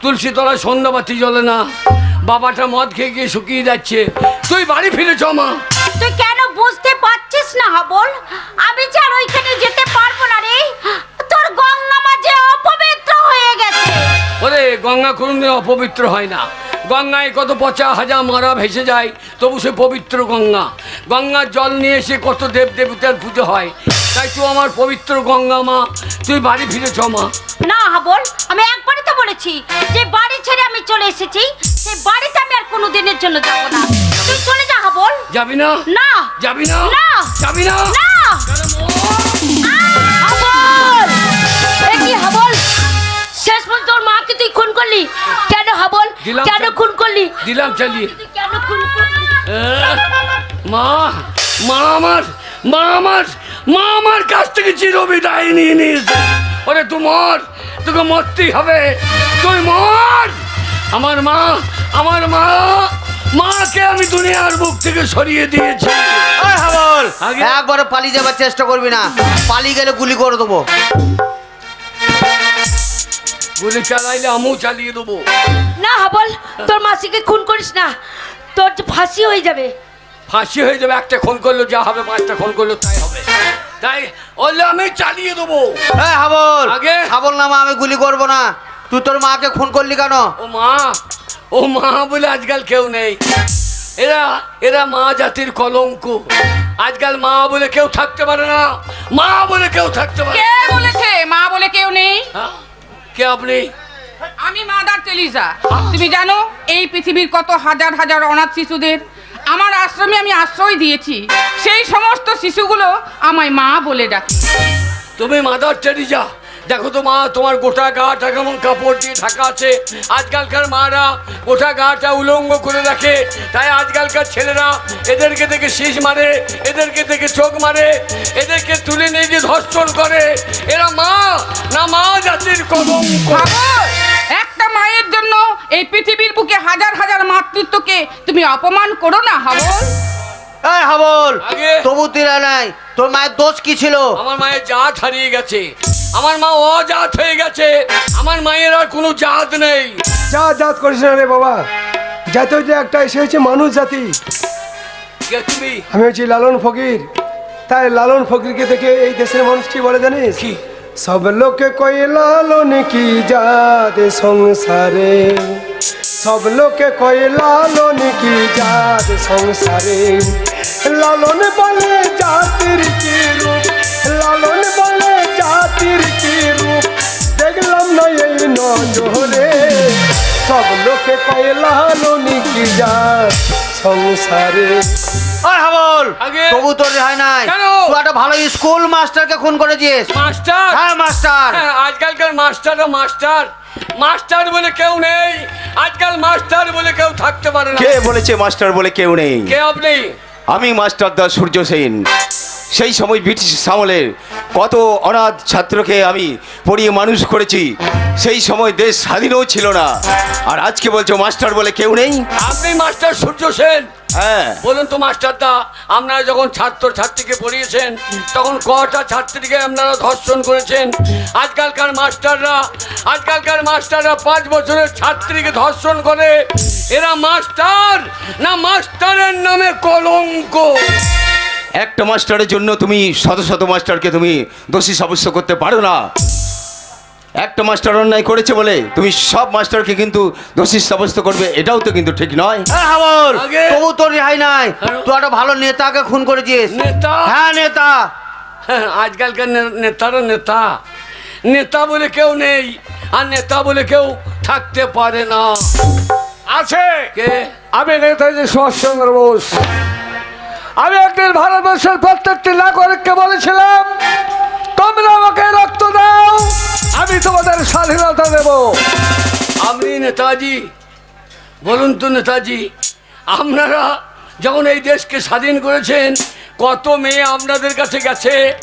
তুলসী তলায় সন্ধ্যাবাতি জ্বলে না, বাবাটা মদ খেয়ে গিয়ে শুকিয়ে যাচ্ছে, তুই বাড়ি ফিরে চ মা। তুই কেন বুঝতে পারছিস না হাবল, আমি যে আর ওইখানে যেতে পারবো না রে। তোর গঙ্গা মা যে অপবিত্র হয়ে গেছে। ওরে গঙ্গা কোনদিন অপবিত্র হয় না। গঙ্গায় কত পচা হাজা মারা ভেসে যায়, তবু সে পবিত্র গঙ্গা। গঙ্গার জল নিয়ে এসে কত দেব দেবতার পুজো হয়, তাই তুই আমার পবিত্র গঙ্গা মা, তুই বাড়ি ফিরে চ মা। না হাবল, আমি একবারই তো বলেছি যে বাড়ি ছেড়ে আমি চলে এসেছি, সেই বাড়িতে আমি আর কোনো দিনের জন্য যাব না। তুই চলে যা হাবল। যাবি না? না যাবি না? না। যাবি না? না হাবল, এ কি হাবল? শেষ পর্যন্ত তোর মাকে তুই খুন করলি কেন হাবল? দিলাম কেন চালিয়ে। খুন করলি? দিলাম চালিয়ে। তুই কেন খুন করলি? মা মা আমার মা আমার মা আমার কাছ থেকে চিরবিদায় নিয়ে নিয়েছে। ওরে তুই মর, তোকে মরতেই হবে, তুই মর। আমার মা মাকে আমি দুনিয়ার বুক থেকে সরিয়ে দিয়েছি। ওই হাবল, আগে- একবারে পালিয়ে যাবার চেষ্টা করবি না, পালিয়ে গেলে গুলি করে দেবো। গুলি চালাইলে আমিও চালিয়ে দেবো। না হাবল, তোর মাসিকে খুন করিস না, তোর যে ফাঁসি হয়ে যাবে। ফাঁসি হয়ে যাবে, একটা খুন করলো যা হবে, 5টা খুন করলো তাই হবে। তাই বললে আমি চালিয়ে দেবো। এই হাবল, আগে- হাবল না মা, আমি গুলি করবো না। তুই তোর মাকে খুন করলি কেন? ও মা বলে আজকাল কেউ নেই। এরা মা জাতির কলঙ্ক। আজকাল মা বলে কেউ থাকতে পারে না, মা বলে কেউ থাকতে পারে কে বলেছে মা বলে কেউ নেই? হ্যাঁ? কে আপনি? আমি মাদার তেলিজা। তুমি জানো এই পৃথিবীর কত হাজার হাজার অনাথ শিশুদের আমার আশ্রমে আমি আশ্রয় দিয়েছি। সেই সমস্ত শিশুগুলো আমায় মা বলে ডাকে। তুমি মাদার টেরিজা। দেখো তো মা, তোমার গোটা গাটা কেমন কাপড় দিয়ে ঢাকা আছে। আজকালকার মারা গোটা গাটা উলঙ্গ করে রাখে, তাই আজকালকার ছেলেরা এদেরকে দেখে শীষ মারে, এদেরকে দেখে চোখ মারে, এদেরকে তুলে নিয়ে গিয়ে ধর্ষণ করে। এরা মা না মা জাতির কলঙ্ক। ভাবো, একটা মায়ের জন্য এই পৃথিবীর বুকে হাজার হাজার মাতৃত্বকে তুমি অপমান করো না হাবল। এই হাবল, আগে- তবু তিরা নাই, তোর মায়ের দোষ কি ছিল? আমার মায়ের জাত হারিয়ে গেছে, আমার মা অজাত হয়ে গেছে, আমার মায়ের আর কোনো জাত নেই। জাত করিস না রে বাবা, জাতি হচ্ছে একটা, সে হচ্ছে মানুষ জাতি। কে তুমি? আমি হচ্ছি লালন ফকির। তাই লালন ফকিরকে দেখে এই দেশের মানুষ কি বলে জানিস? কি? সব লোকে কই লালন কি জাত সংসারে, সব লোকে কই লালন কি জাত সংসারে। লালন বলে জাতির কি রূপ, লালন বলে জাতির কি রূপ, দেখলাম না এই নজরে। সব লোকে কই লালন কি জাত সংসারে। ওই হাবল, আগে- তবু তোর রেহাই নাই। কেন? তুই একটা ভালো স্কুল মাস্টারকে খুন করেছিস। মাস্টার? হ্যাঁ মাস্টার। হ্যাঁ, আজকালকার মাস্টাররা মাস্টার বলে কেউ নেই। আজকাল মাস্টার বলে কেউ থাকতে পারে না। কে বলেছে মাস্টার বলে কেউ নেই? কে আপনি? আমি মাস্টার দা সূর্য সেন। সেই সময় ব্রিটিশ আমলের কত অনাথ ছাত্রকে আমি পড়িয়ে মানুষ করেছি। সেই সময় দেশ স্বাধীনও ছিল না, আর আজকে বলছো মাস্টার বলে কেউ নেই? আপনি মাস্টার সূর্য সেন? হ্যাঁ। বলুন তো মাস্টারদা, আপনারা যখন ছাত্রীকে পড়িয়েছেন তখন কটা ছাত্রীকে আপনারা ধর্ষণ করেছেন? আজকালকার মাস্টাররা 5 বছরের ছাত্রীকে ধর্ষণ করে। এরা মাস্টার না মাস্টারের নামে কলঙ্ক? একটা মাস্টারের জন্য তুমি শত শত মাস্টারকে তুমি দোষী সাব্যস্ত করতে পারো না। একটা মাস্টার অন্যায় করেছে বলে তুমি সব মাস্টারকে কিন্তু দোষী সাব্যস্ত করবে, এটাও তো কিন্তু ঠিক নয়। এই হাবল, আগে- তবু তোর রেহাই নাই। হ্যালো? তুই একটা ভালো নেতাকে খুন করেছিস। নেতা? হ্যাঁ নেতা। হ্যাঁ, আজকালকার নেতারা নেতা বলে কেউ নেই, আর নেতা বলে কেউ থাকতে পারে না। আছে। কে? আমি নেতাজি সুভাষচন্দ্র বোস। আমি একদিন ভারতবর্ষের প্রত্যেকটি নাগরিককে বলেছিলাম, তোমরা আমাকে রক্ত দাও, আমি তোমাদের স্বাধীনতা দেব। আপনি নেতাজি? বলুন তো নেতাজি, আপনারা যখন এই দেশকে স্বাধীন করেছেন কত মেয়ে আপনাদের কাছে গেছে?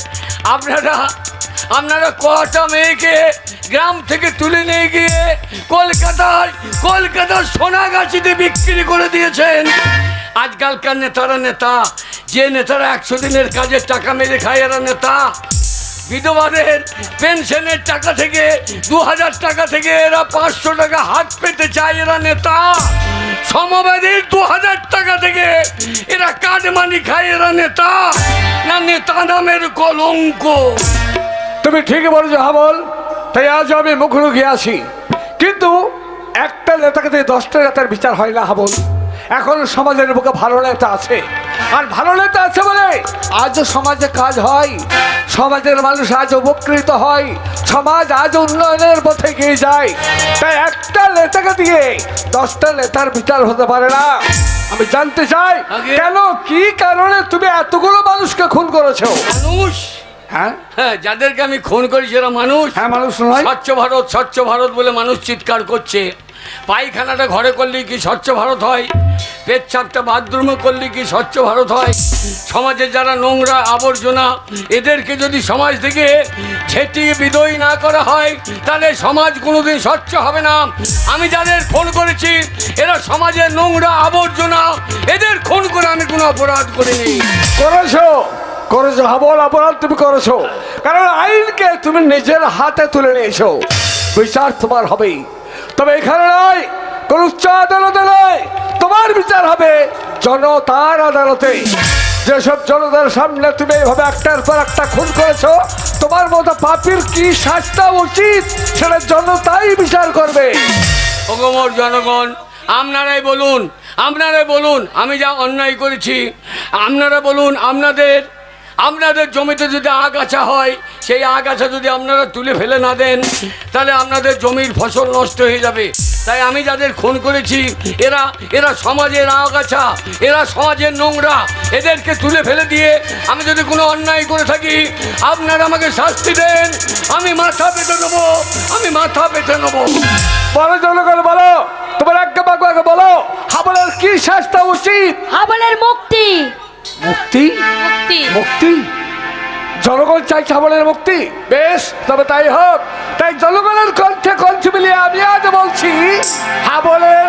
আপনারা কটা মেয়েকে গ্রাম থেকে তুলে নিয়ে গিয়ে কলকাতার সোনাগাছিতে বিক্রি করে দিয়েছেন। আজকালকার নেতা, যে নেতারা 100 দিনের কাজের টাকা মেরে খায় এরা নেতা। বিধবাদের পেনশনের টাকা থেকে 2000 টাকা থেকে এরা 500 টাকা হাত পেতে চায়, এরা নেতা। সমবাদের 2000 টাকা থেকে এরা কাটমানি খায়, এরা নেতা না নেতা নামের কলঙ্ক? তুমি ঠিকই বলেছো হাবল, তাই আজ আমি মুখোমুখি আছি। কিন্তু একটা নেতাকে দিয়ে 10টা নেতার বিচার হয় না হাবল। এখন সমাজের বুকে ভালো নেতা আছে, আর ভালো নেতা আছে বলে আজও সমাজে কাজ হয়, সমাজের মানুষ আজ উপকৃত হয়, সমাজ আজ উন্নয়নের পথে এগিয়ে যায়। তাই একটা নেতাকে দিয়ে 10টা নেতার বিচার হতে পারে না। আমি জানতে চাই আগে। কেন কি কারণে তুমি এতগুলো মানুষকে খুন করেছো? মানুষ, হ্যাঁ হ্যাঁ, যাদেরকে আমি খুন করেছি এরা মানুষ। হ্যাঁ মানুষ নয়। স্বচ্ছ ভারত বলে মানুষ চিৎকার করছে। পায়খানাটা ঘরে করলে কি স্বচ্ছ ভারত হয়? পেচ্ছাপটা বাথরুমে করলে কি স্বচ্ছ ভারত হয়? সমাজে যারা নোংরা আবর্জনা, এদেরকে যদি সমাজ থেকে ছেটিয়ে বিদয় না করা হয়, তাহলে সমাজ কোনোদিন স্বচ্ছ হবে না। আমি যাদের খুন করেছি এরা সমাজের নোংরা আবর্জনা, এদের খুন করে আমি কোনো অপরাধ করিনি। করেছো করেছো হাবল অপরাধ তুমি করেছো, কারণ আইনকে তুমি নিজের হাতে তুলে নিয়েছো। বিচার তোমার হবেই, তবে এখানে নয়, কোন উচ্চ আদালতে নয়, তোমার বিচার হবে জনতার আদালতে। যেসব জনতার সামনে তুমি এইভাবে একটার পর একটা খুন করেছো, তোমার মতো পাপীর কি শাস্তি উচিত সেটা জনতাই বিচার করবে। অগমর জনগণ, আপনারাই বলুন আমি যা অন্যায় করেছি। আপনারা বলুন, আপনাদের জমিতে যদি আগাছা হয়, সেই আগাছা যদি আপনারা তুলে ফেলে না দেন, তাহলে আপনাদের জমির ফসল নষ্ট হয়ে যাবে। তাই আমি যাদের খুন করেছি এরা সমাজের আগাছা, এরা সমাজের নোংরা, এদেরকে তুলে ফেলে দিয়ে আমি যদি কোনো অন্যায় করে থাকি, আপনারা আমাকে শাস্তি দেন। আমি মাথা পেতে নেবো। বলো জনগণ, বলো তোমার আগে বলো হাবলের কি শাস্তি উচিত? হাবলের মুক্তি। মুক্তি? মুক্তি। মুক্তি? জনগণ চাইছে হাবলের মুক্তি। বেশ, তবে তাই হোক। তাই জনগণের কণ্ঠে মিলিয়ে আমি আজ বলছি হাবলের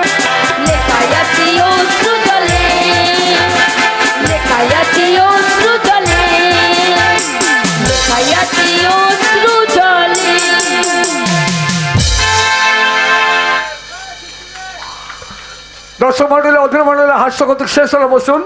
লেখায় আছে অশ্রু জলে, লেখায় আছে অশ্রু জলে, লেখায় আছে অশ্রু জলে। দর্শক মন্ডলী, অধীর মন্ডলী হাস্য কৌতুক শেষ হলো। বসুন।